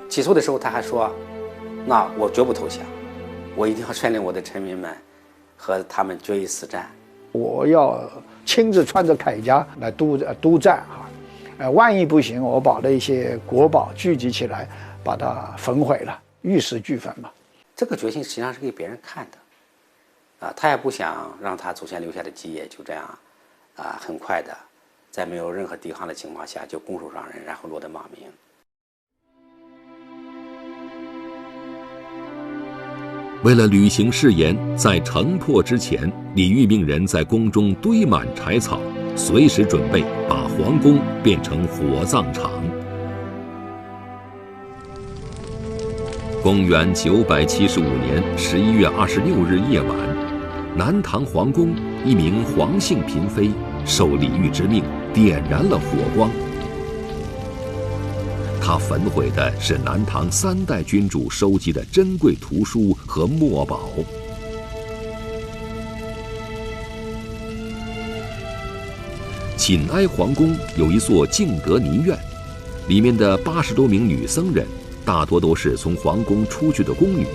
起诉的时候他还说：“那我绝不投降，我一定要率领我的臣民们和他们决一死战。我要亲自穿着铠甲来督战啊！万一不行，我把那些国宝聚集起来，把它焚毁了。”玉石俱焚嘛，这个决心实际上是给别人看的，他也不想让他祖先留下的基业就这样，很快的，在没有任何抵抗的情况下就拱手让人，然后落得骂名。为了履行誓言，在城破之前，李煜命人在宫中堆满柴草，随时准备把皇宫变成火葬场。公元975年11月26日夜晚，南唐皇宫一名黄姓嫔妃受李煜之命点燃了火光。他焚毁的是南唐3代君主收集的珍贵图书和墨宝。锦哀皇宫有一座敬德尼院，里面的80多名女僧人大多都是从皇宫出去的宫女。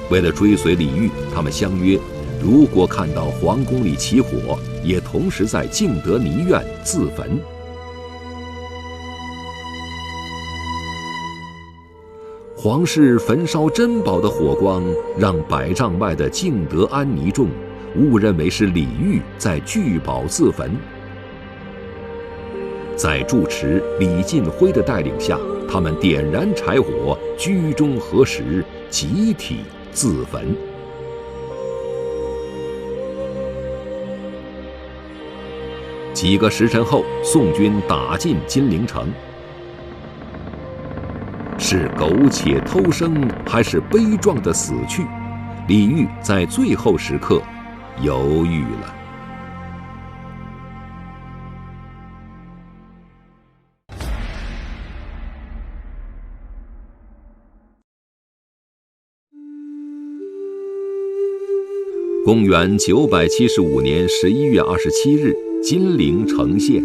为了追随李煜，他们相约，如果看到皇宫里起火，也同时在敬德尼院自焚。皇室焚烧珍宝的火光，让100丈外的敬德安尼众误认为是李煜在聚宝自焚。在住持李进辉的带领下，他们点燃柴火，居中核实，集体自焚。几个时辰后，宋军打进金陵城。是苟且偷生，还是悲壮的死去？李煜在最后时刻犹豫了。公元975年11月27日，金陵城陷，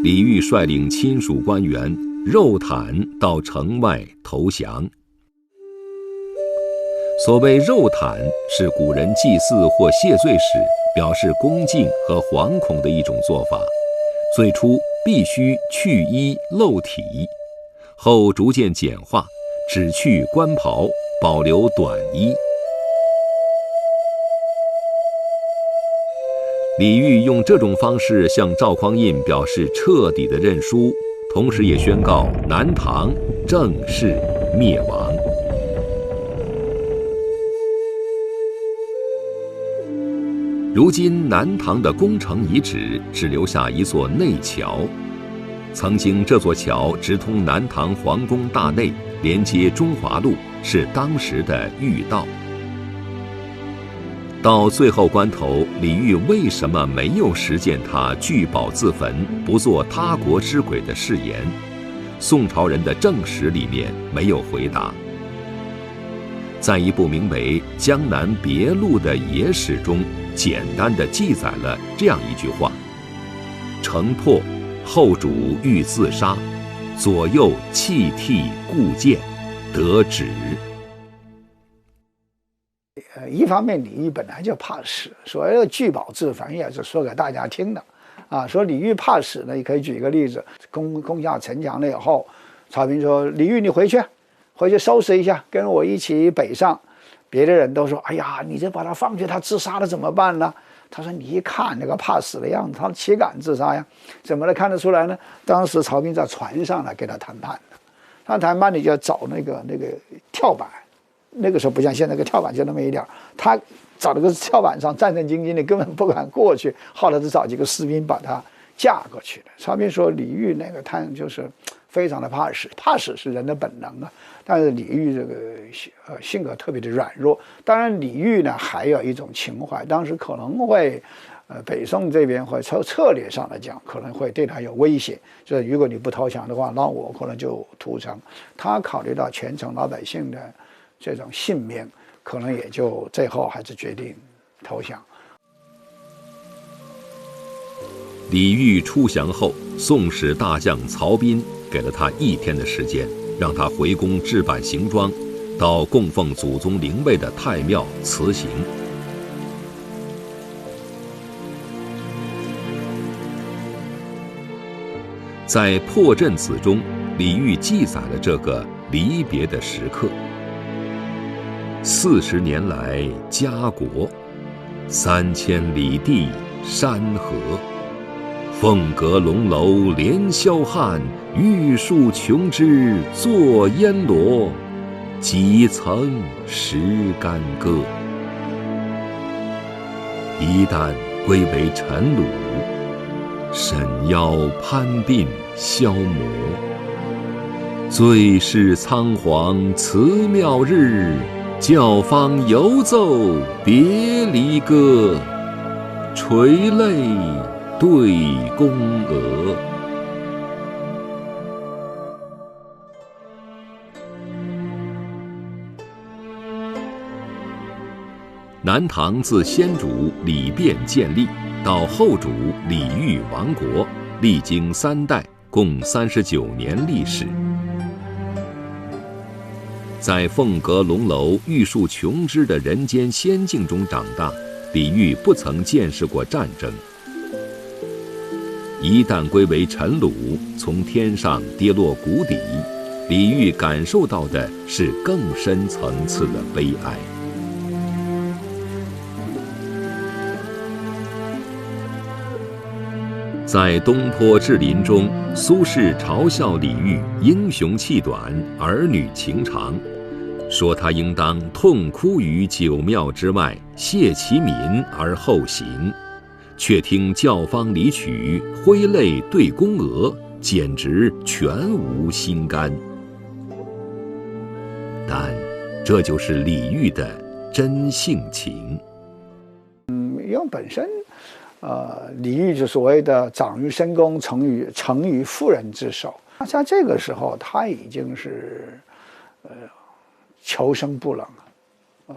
李煜率领亲属官员肉袒到城外投降。所谓肉袒，是古人祭祀或谢罪时表示恭敬和惶恐的一种做法。最初必须去衣露体，后逐渐简化，只去官袍，保留短衣。李煜用这种方式向赵匡胤表示彻底的认输，同时也宣告南唐正式灭亡。如今南唐的宫城遗址只留下一座内桥，曾经这座桥直通南唐皇宫大内，连接中华路，是当时的御道。到最后关头，李煜为什么没有实践他聚宝自焚、不做他国之鬼的誓言？宋朝人的正史里面没有回答。在一部名为《江南别录》的野史中，简单地记载了这样一句话：城破，后主欲自杀，左右弃替固谏，得旨。一方面，李煜本来就怕死，所谓的聚宝自焚也是说给大家听的，说李煜怕死呢，你可以举一个例子，攻下城墙了以后，曹彬说：“李煜，你回去收拾一下，跟我一起北上。”别的人都说：“哎呀，你这把他放去，他自杀了怎么办呢？”他说：“你一看那个怕死的样子，他岂敢自杀呀？怎么能看得出来呢？”当时曹彬在船上来跟他谈判的，他谈判你就要找那个跳板。那个时候不像现在，个跳板就那么一点，他找那个跳板上战战兢兢的，根本不敢过去。后来就找几个士兵把他架过去了。曹彬说李煜那个他就是非常的怕死，怕死是人的本能啊。但是李煜这个性格特别的软弱。当然李煜呢还有一种情怀，当时可能会北宋这边会从策略上来讲，可能会对他有威胁，就是如果你不投降的话，那我可能就屠城。他考虑到全城老百姓的这种性命，可能也就最后还是决定投降。李煜出降后，宋史大将曹彬给了他1天的时间，让他回宫置办行装，到供奉祖宗灵位的太庙辞行。在《破阵子》中，李煜记载了这个离别的时刻。40年来家国，3000里地山河，凤阁龙楼连霄汉，玉树琼枝作烟罗，几曾识干戈。一旦归为尘虏，沈腰攀鬓消磨。最是仓皇辞庙日，教坊犹奏别离歌。垂泪对宫娥。南唐自先主李昪建立到后主李煜亡国，历经3代，共39年历史。在凤阁龙楼、玉树琼枝的人间仙境中长大，李煜不曾见识过战争。一旦归为尘虏，从天上跌落谷底，李煜感受到的是更深层次的悲哀。在《东坡志林》中，苏轼嘲笑李煜英雄气短，儿女情长，说他应当痛哭于九庙之外，谢其民而后行，却听教坊离曲，挥泪对宫娥，简直全无心肝。但这就是李煜的真性情。因为本身李煜就所谓的长于深宫，成于妇人之手。在这个时候，他已经是求生不能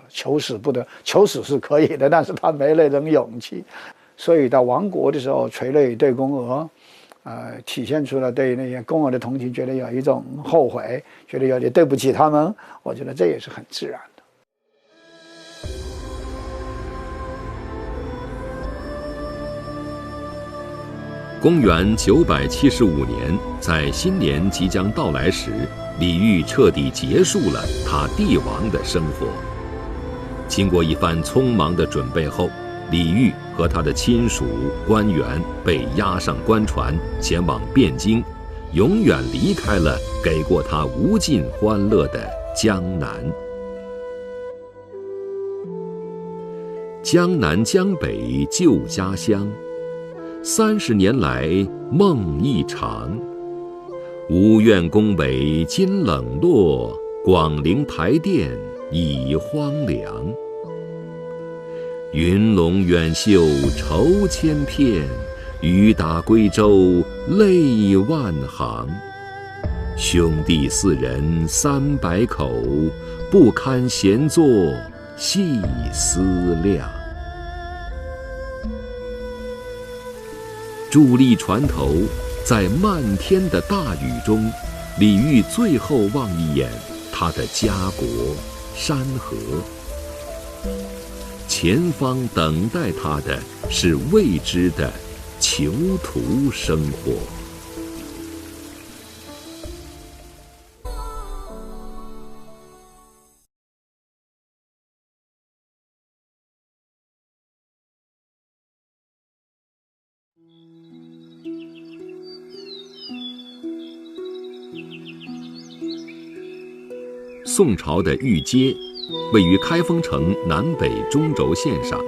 求死不得。求死是可以的，但是他没那种勇气。所以到亡国的时候，垂泪对宫娥，体现出了对那些宫娥的同情，觉得有一种后悔，觉得有点对不起他们。我觉得这也是很自然的。公元975年，在新年即将到来时，李煜彻底结束了他帝王的生活。经过一番匆忙的准备后，李煜和他的亲属官员被押上官船，前往汴京，永远离开了给过他无尽欢乐的江南。江南江北旧家乡，30年来梦一场。无怨宫闱今冷落，广陵台殿已荒凉。云龙远袖愁千片，雨打归舟泪万行。兄弟4人300口，不堪闲坐细思量。伫立船头，在漫天的大雨中，李煜最后望一眼他的家国山河。前方等待他的是未知的囚徒生活。宋朝的御街位于开封城南北中轴线上，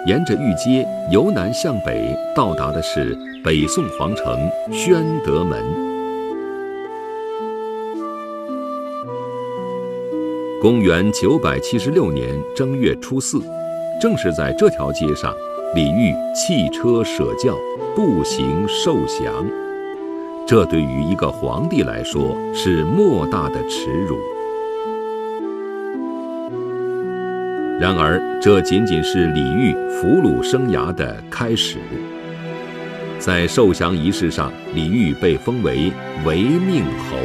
沿着御街由南向北到达的是北宋皇城宣德门。公元976年正月初4，正是在这条街上，李煜弃车舍轿，步行受降。这对于一个皇帝来说是莫大的耻辱。然而，这仅仅是李煜俘虏生涯的开始。在受降仪式上，李煜被封为违命侯。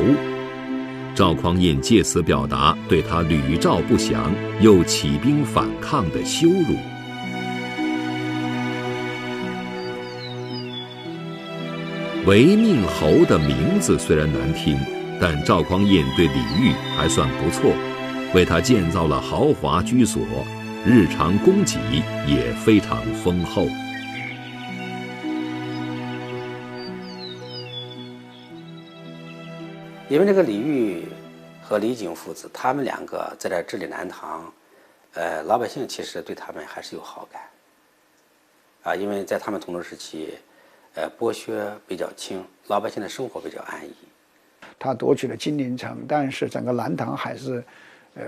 赵匡胤借此表达对他屡召不降又起兵反抗的羞辱。违命侯的名字虽然难听，但赵匡胤对李煜还算不错，为他建造了豪华居所，日常供给也非常丰厚。因为这个李煜和李璟父子，他们2个在这治理南唐，老百姓其实对他们还是有好感，因为在他们统治时期，剥削比较轻，老百姓的生活比较安逸。他夺取了金陵城，但是整个南唐还是，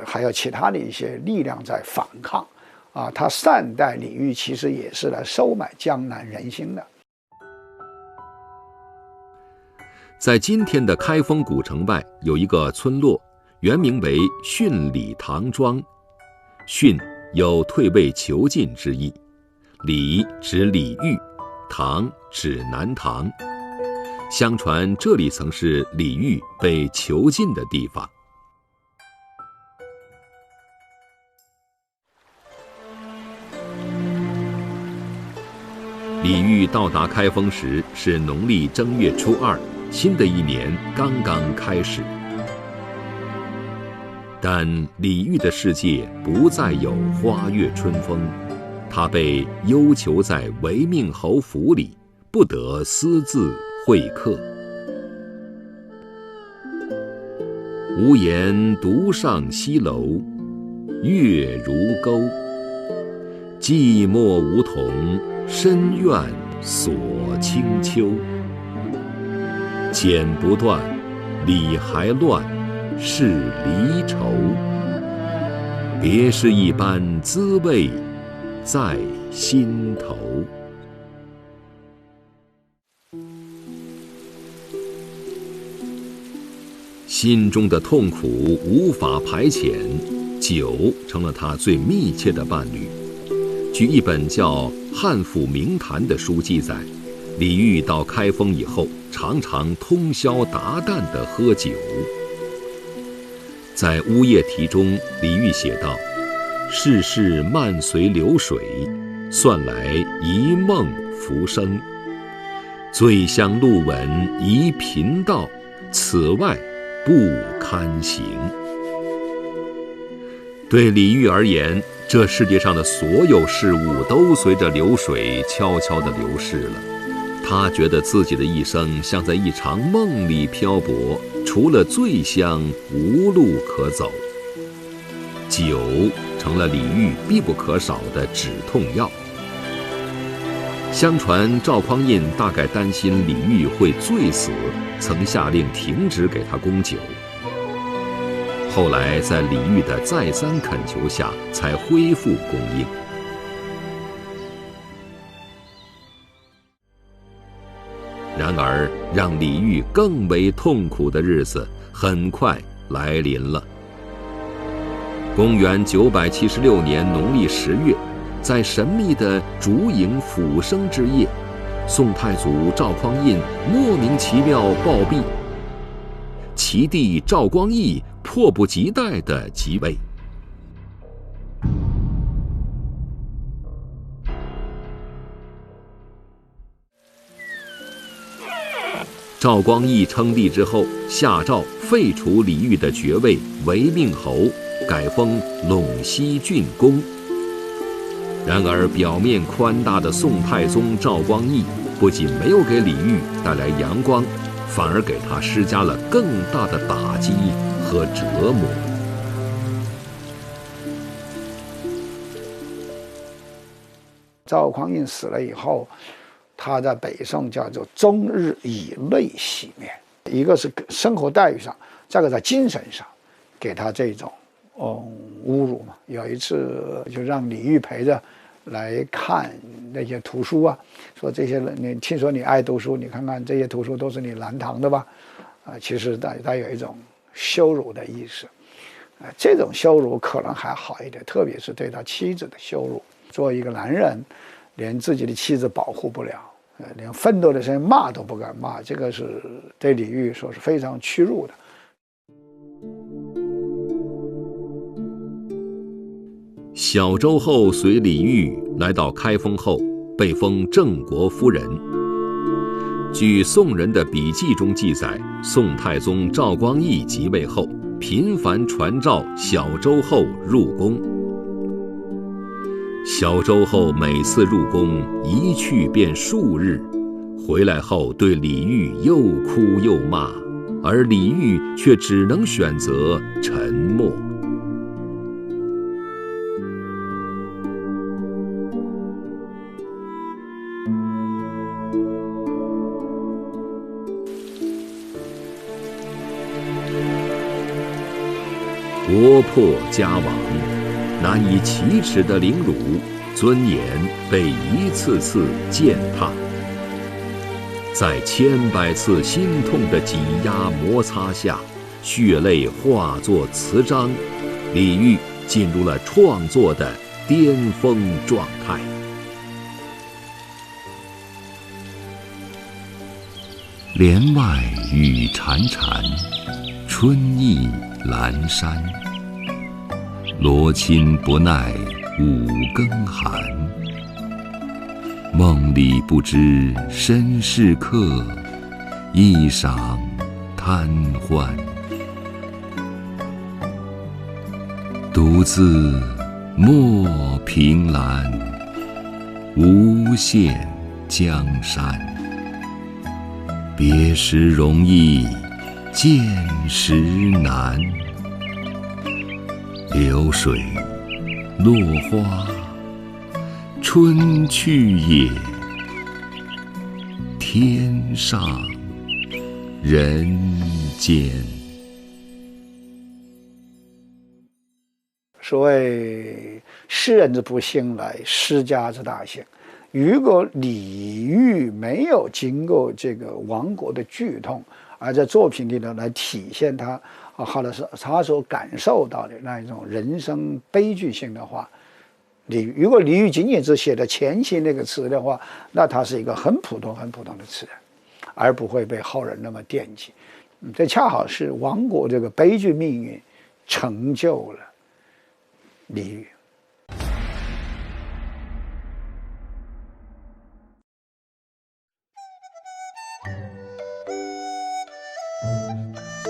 还有其他的一些力量在反抗，啊，他善待李煜，其实也是来收买江南人心的。在今天的开封古城外有一个村落，原名为训李唐庄。训有退位囚禁之意，李指李煜，唐指南唐。相传这里曾是李煜被囚禁的地方。李煜到达开封时是农历正月初2，新的一年刚刚开始。但李煜的世界不再有花月春风，他被幽囚在违命侯府里，不得私自会客。无言独上西楼，月如钩。寂寞梧桐，深院锁清秋。剪不断，理还乱，是离愁。别是一般滋味在心头。心中的痛苦无法排遣，酒成了他最密切的伴侣。据一本叫《汉府名谈》的书记载，李煜到开封以后，常常通宵达旦地喝酒。在《呜咽题》中，李煜写道：“世事漫随流水，算来一梦浮生。醉乡路闻宜贫道，此外不堪行。”对李煜而言，这世界上的所有事物都随着流水悄悄地流逝了。他觉得自己的一生像在一场梦里漂泊，除了醉乡无路可走。酒成了李煜必不可少的止痛药。相传赵匡胤大概担心李煜会醉死，曾下令停止给他供酒。后来在李煜的再三恳求下，才恢复供应。然而，让李煜更为痛苦的日子很快来临了。公元976年农历10月，在神秘的烛影斧声之夜，宋太祖赵匡胤莫名其妙暴毙，其弟赵光义迫不及待地即位。赵光义称帝之后，下诏废除李煜的爵位违命侯，改封陇西郡公。然而，表面宽大的宋太宗赵光义不仅没有给李煜带来阳光，反而给他施加了更大的打击和折磨。赵匡胤死了以后，他在北宋叫做终日以泪洗面，一个是生活待遇上，再一个在精神上，给他这种侮辱嘛。有一次就让李煜陪着来看那些图书啊，说这些人，你听说你爱读书，你看看这些图书都是你南唐的吧？其实他有一种羞辱的意思，这种羞辱可能还好一点，特别是对他妻子的羞辱。作为一个男人，连自己的妻子保护不了，连愤怒的声音骂都不敢骂，这个是对李煜说是非常屈辱的。小周后随李煜来到开封后，被封郑国夫人。据宋人的笔记中记载，宋太宗赵光义即位后，频繁传召小周后入宫。小周后每次入宫一去便数日，回来后对李煜又哭又骂，而李煜却只能选择沉默。国破家亡，难以启齿的凌辱，尊严被一次次践踏。在千百次心痛的挤压摩擦下，血泪化作词章，李煜进入了创作的巅峰状态。帘外雨潺潺，春意阑珊。罗衾不耐五更寒，梦里不知身是客，一晌贪欢。独自莫凭栏，无限江山。别时容易见时难，流水落花春去也，天上人间。所谓诗人之不兴来，诗家之大兴。如果李煜没有经过这个亡国的剧痛，而在作品里头来体现他或者是他所感受到的那一种人生悲剧性的话，如果李煜仅仅只写的前期那个词的话，那他是一个很普通的词人，而不会被后人那么惦记。这恰好是亡国这个悲剧命运成就了李煜。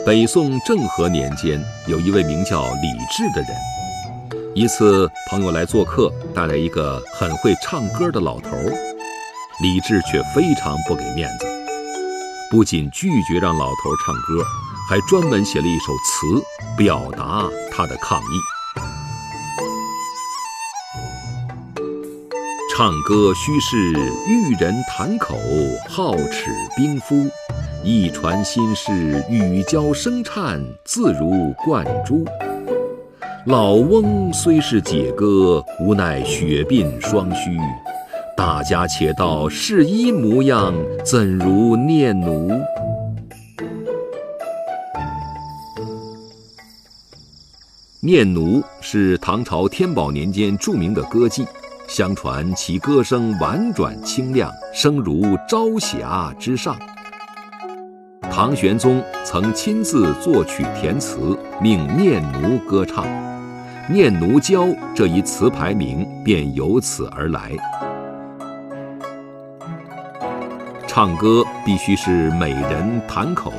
北宋政和年间，有一位名叫李治的人。一次，朋友来做客，带来一个很会唱歌的老头，李治却非常不给面子，不仅拒绝让老头唱歌，还专门写了一首词表达他的抗议。唱歌须是玉人弹口，皓齿冰敷。一传心事，语交声颤，自如贯珠。老翁虽是解歌，无奈雪鬓霜须。大家且道是一模样，怎如念奴？念奴是唐朝天宝年间著名的歌妓，相传其歌声婉转清亮，声如朝霞之上。唐玄宗曾亲自作曲填词，命念奴歌唱，念奴娇这一词牌名便由此而来。唱歌必须是美人弹口，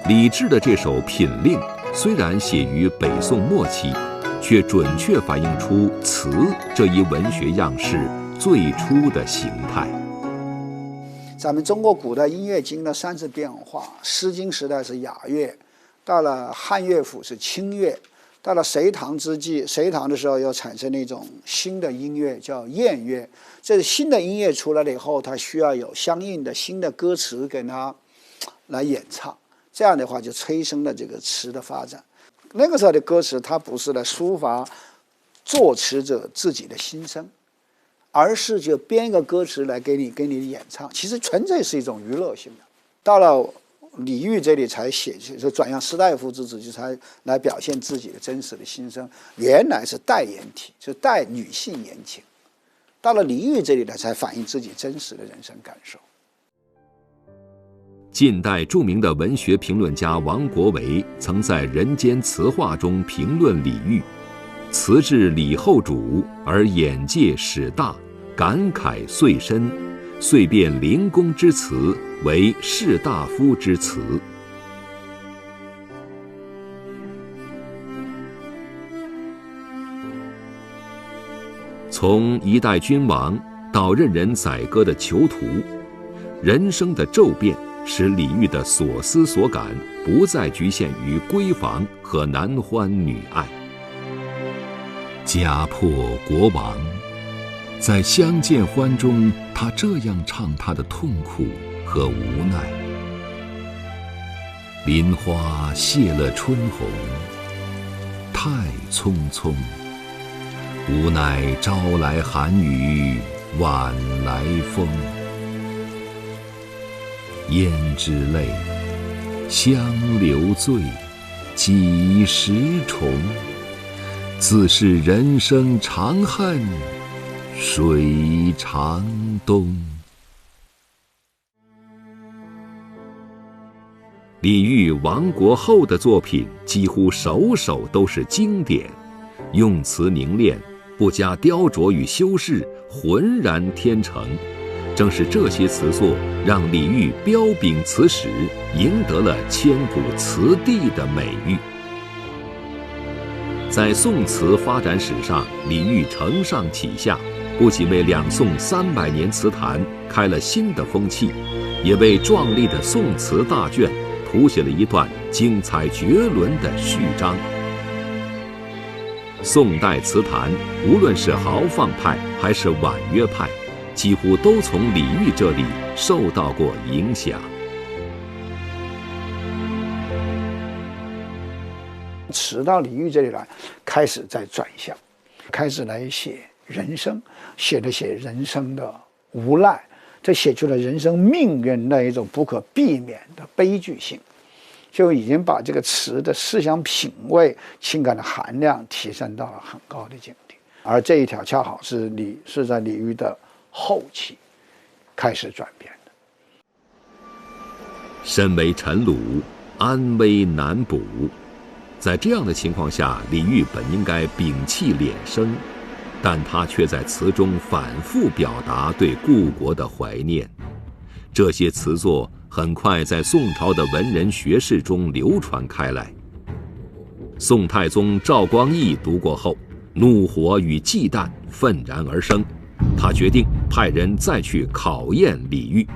李治的这首《品令》虽然写于北宋末期，却准确反映出词这一文学样式最初的形态。咱们中国古代音乐经的三次变化，诗经时代是雅乐，到了汉乐府是清乐，到了隋唐之际，隋唐的时候又产生了一种新的音乐叫燕乐。这新的音乐出来了以后，它需要有相应的新的歌词给它来演唱，这样的话就催生了这个词的发展。那个时候的歌词，它不是来抒发作词者自己的心声，而是就编一个歌词来给你演唱，其实纯粹是一种娱乐性的。到了李煜这里才写，就转向士大夫之子，就才来表现自己的真实的心声。原来是代言体，就代女性言情。到了李煜这里呢，才反映自己真实的人生感受。近代著名的文学评论家王国维曾在《人间词话》中评论李煜：词至李后主，而眼界始大，感慨遂深，遂变灵公之词为士大夫之词。从一代君王到任人宰割的囚徒，人生的骤变使李煜的所思所感不再局限于闺房和男欢女爱。家破国亡，在相见欢中，他这样唱他的痛苦和无奈：林花谢了春红，太匆匆，无奈朝来寒雨晚来风。胭脂泪，香留醉，几时重？自是人生长恨水长东。李煜亡国后的作品几乎首首都是经典，用词凝练，不加雕琢与修饰，浑然天成。正是这些词作让李煜彪炳词史，赢得了千古词帝的美誉。在宋词发展史上，李煜承上启下，不仅为两宋300年词坛开了新的风气，也为壮丽的宋词大卷谱写了一段精彩绝伦的序章。宋代词坛，无论是豪放派还是婉约派，几乎都从李煜这里受到过影响。词到李煜这里来，开始在转向，开始来写人生，写人生的无奈，这写出了人生命运那一种不可避免的悲剧性，就已经把这个词的思想品味、情感的含量提升到了很高的境地。而这一条恰好是在李煜的后期开始转变的。身为臣虏，安危难补。在这样的情况下，李煜本应该摒弃敛声，但他却在词中反复表达对故国的怀念。这些词作很快在宋朝的文人学士中流传开来。宋太宗赵光义读过后，怒火与忌惮愤然而生，他决定派人再去考验李煜。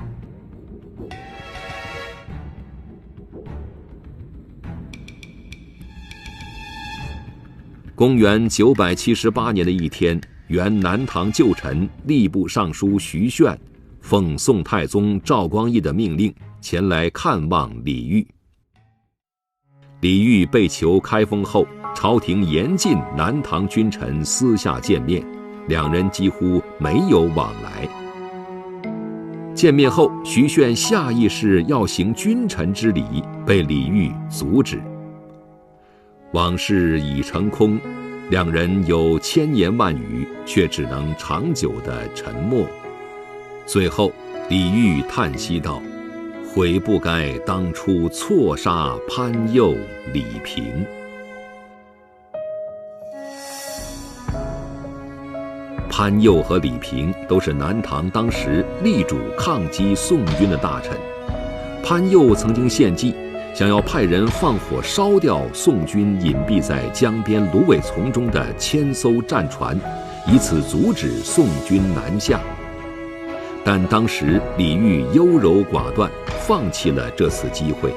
公元978年的一天，原南唐旧臣吏部尚书徐铉奉宋太宗赵光义的命令前来看望李煜。李煜被囚开封后，朝廷严禁南唐君臣私下见面，两人几乎没有往来。见面后，徐铉下意识要行君臣之礼，被李煜阻止。往事已成空，两人有千言万语，却只能长久的沉默。最后，李煜叹息道：“悔不该当初错杀潘佑、李平。”潘佑和李平都是南唐当时力主抗击宋军的大臣。潘佑曾经献计，想要派人放火烧掉宋军隐蔽在江边芦苇丛中的1000艘战船，以此阻止宋军南下。但当时李煜优柔寡断，放弃了这次机会，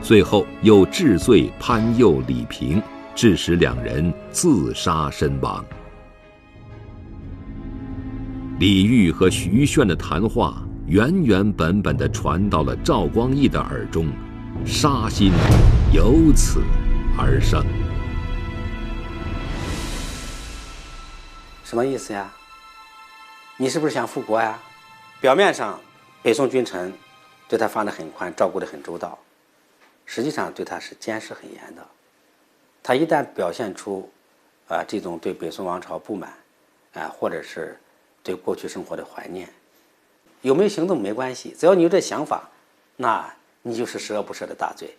最后又治罪潘佑、李平，致使两人自杀身亡。李煜和徐铉的谈话原原本本地传到了赵光义的耳中，杀心由此而生。什么意思呀？你是不是想复国呀？表面上北宋君臣对他放得很宽，照顾得很周到，实际上对他是监视很严的。他一旦表现出这种对北宋王朝不满或者是对过去生活的怀念，有没有行动没关系，只要你有这想法，那你就是十恶不赦的大罪。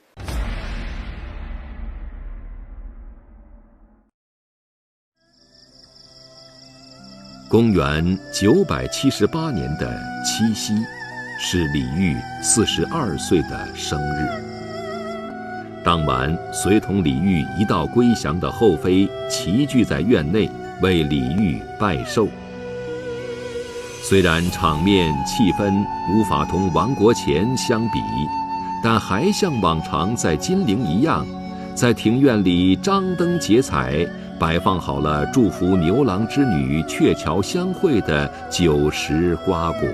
公元978年的七夕，是李煜42岁的生日。当晚，随同李煜一道归降的后妃齐聚在院内，为李煜拜寿。虽然场面气氛无法同亡国前相比，但还像往常在金陵一样，在庭院里张灯结彩，摆放好了祝福牛郎织女鹊桥相会的酒食瓜果。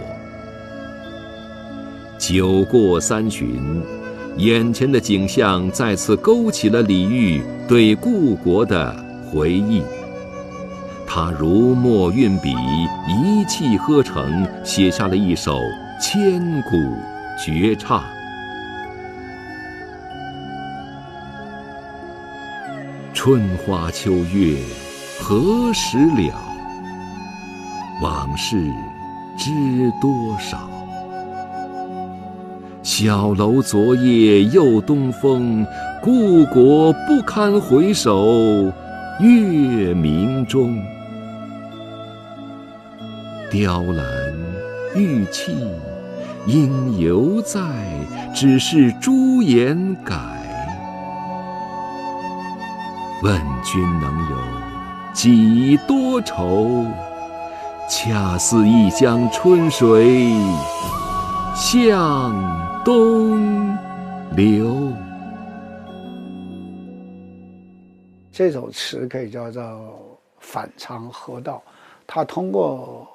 酒过三巡，眼前的景象再次勾起了李煜对故国的回忆。他如墨运笔，一气呵成，写下了一首千古绝唱。春花秋月何时了？往事知多少？小楼昨夜又东风，故国不堪回首月明中。雕栏玉砌应犹在，只是朱颜改。问君能有几多愁？恰似一江春水向东流。这首词可以叫做反常合道，它通过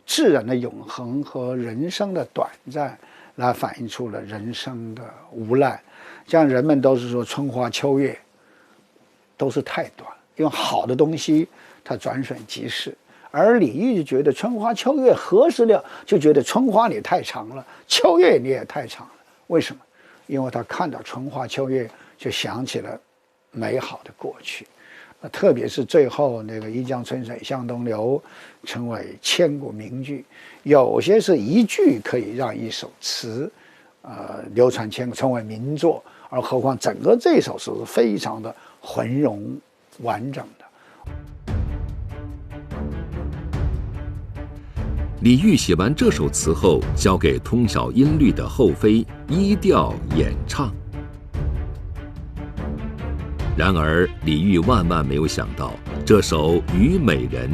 自然的永恒和人生的短暂来反映出了人生的无奈。像人们都是说春花秋月都是太短，因为好的东西它转瞬即逝，而李煜就觉得春花秋月何时了，就觉得春花你太长了，秋月你也太长了。为什么？因为他看到春花秋月就想起了美好的过去，特别是最后那个一江春水向东流成为千古名句，有些是一句可以让一首词流传千古成为名作，而何况整个这首诗是非常的浑融完整的。李煜写完这首词后，交给通晓音律的后妃依调演唱。然而，李煜万万没有想到，这首《虞美人》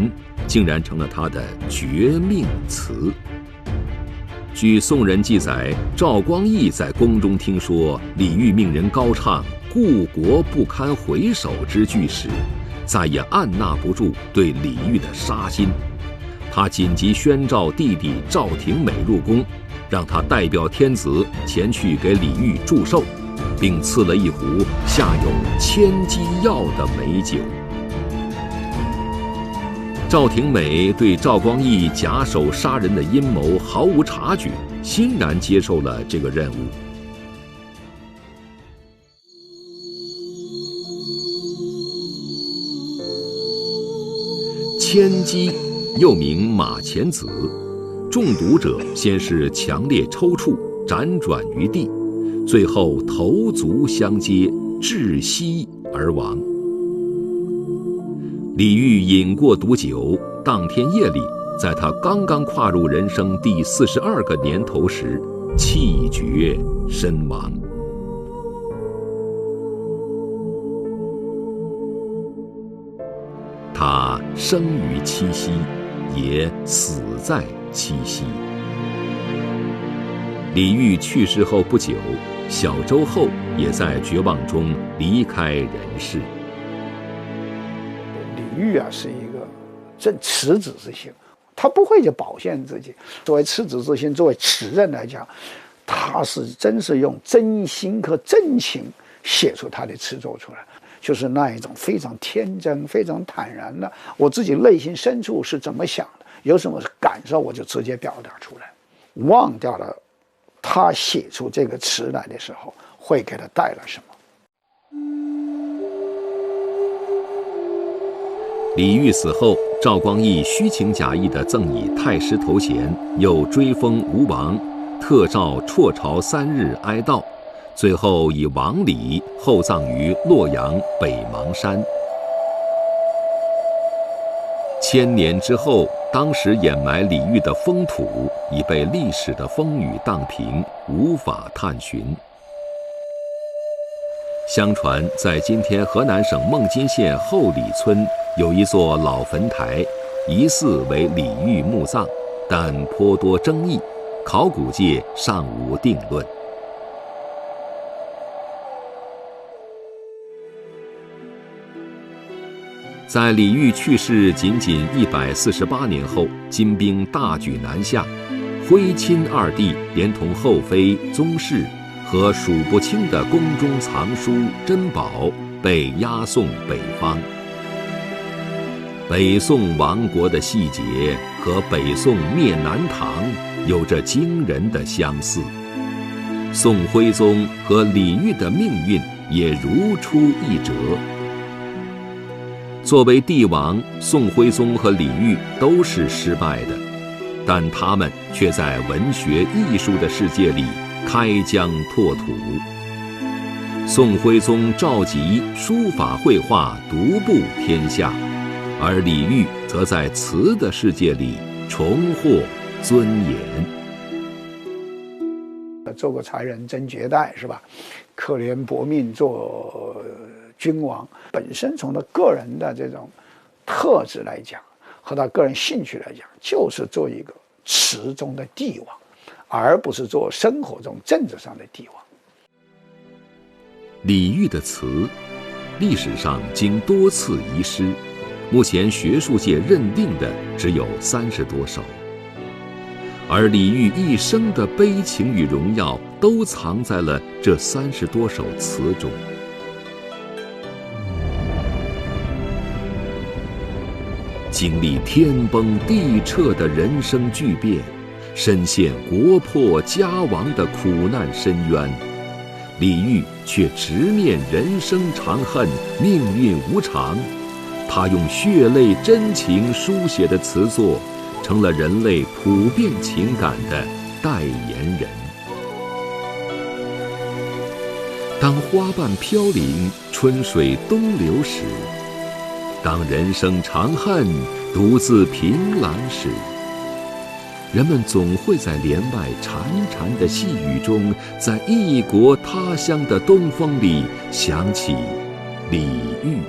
竟然成了他的绝命词。据宋人记载，赵光义在宫中听说李煜命人高唱“故国不堪回首”之句时，再也按捺不住对李煜的杀心。他紧急宣召弟弟赵廷美入宫，让他代表天子前去给李煜祝寿，并赐了一壶下有千机药的美酒。赵廷美对赵光义假手杀人的阴谋毫无察觉，欣然接受了这个任务。千机又名马钱子，中毒者先是强烈抽搐，辗转于地，最后头足相接，窒息而亡。李煜饮过毒酒，当天夜里，在他刚刚跨入人生第42个年头时，气绝身亡。他生于七夕，也死在七夕。李煜去世后不久，小周后也在绝望中离开人世。李煜是一个真赤子之心，他不会去表现自己。作为赤子之心，作为词人来讲，他是真是用真心和真情写出他的词作出来，就是那一种非常天真、非常坦然的，我自己内心深处是怎么想的，有什么感受，我就直接表达出来，忘掉了他写出这个词来的时候会给他带来什么。李煜死后，赵光义虚情假意地赠以太师头衔，又追封吴王，特诏辍朝3日哀悼，最后以王礼厚葬于洛阳北邙山。1000年之后，当时掩埋李煜的封土已被历史的风雨荡平，无法探寻。相传，在今天河南省孟津县后里村有一座老坟台，疑似为李煜墓葬，但颇多争议，考古界尚无定论。在李煜去世仅148年后，金兵大举南下，徽钦2帝连同后妃宗室和数不清的宫中藏书珍宝被押送北方。北宋亡国的细节和北宋灭南唐有着惊人的相似，宋徽宗和李煜的命运也如出一辙。作为帝王，宋徽宗和李煜都是失败的，但他们却在文学艺术的世界里开疆拓土。宋徽宗召集书法绘画独步天下，而李煜则在词的世界里重获尊严。做个才人真绝代，是吧？可怜薄命做君王，本身从他个人的这种特质来讲，和他个人兴趣来讲，就是做一个词中的帝王，而不是做生活中政治上的帝王。李煜的词，历史上经多次遗失，目前学术界认定的只有30多首。而李煜一生的悲情与荣耀都藏在了这30多首词中。经历天崩地彻的人生巨变，深陷国破家亡的苦难深渊，李煜却直面人生长恨，命运无常。他用血泪真情书写的词作，成了人类普遍情感的代言人。当花瓣飘零，春水东流时，当人生长恨独自凭栏时，人们总会在帘外潺潺的细雨中，在异国他乡的东风里想起李煜。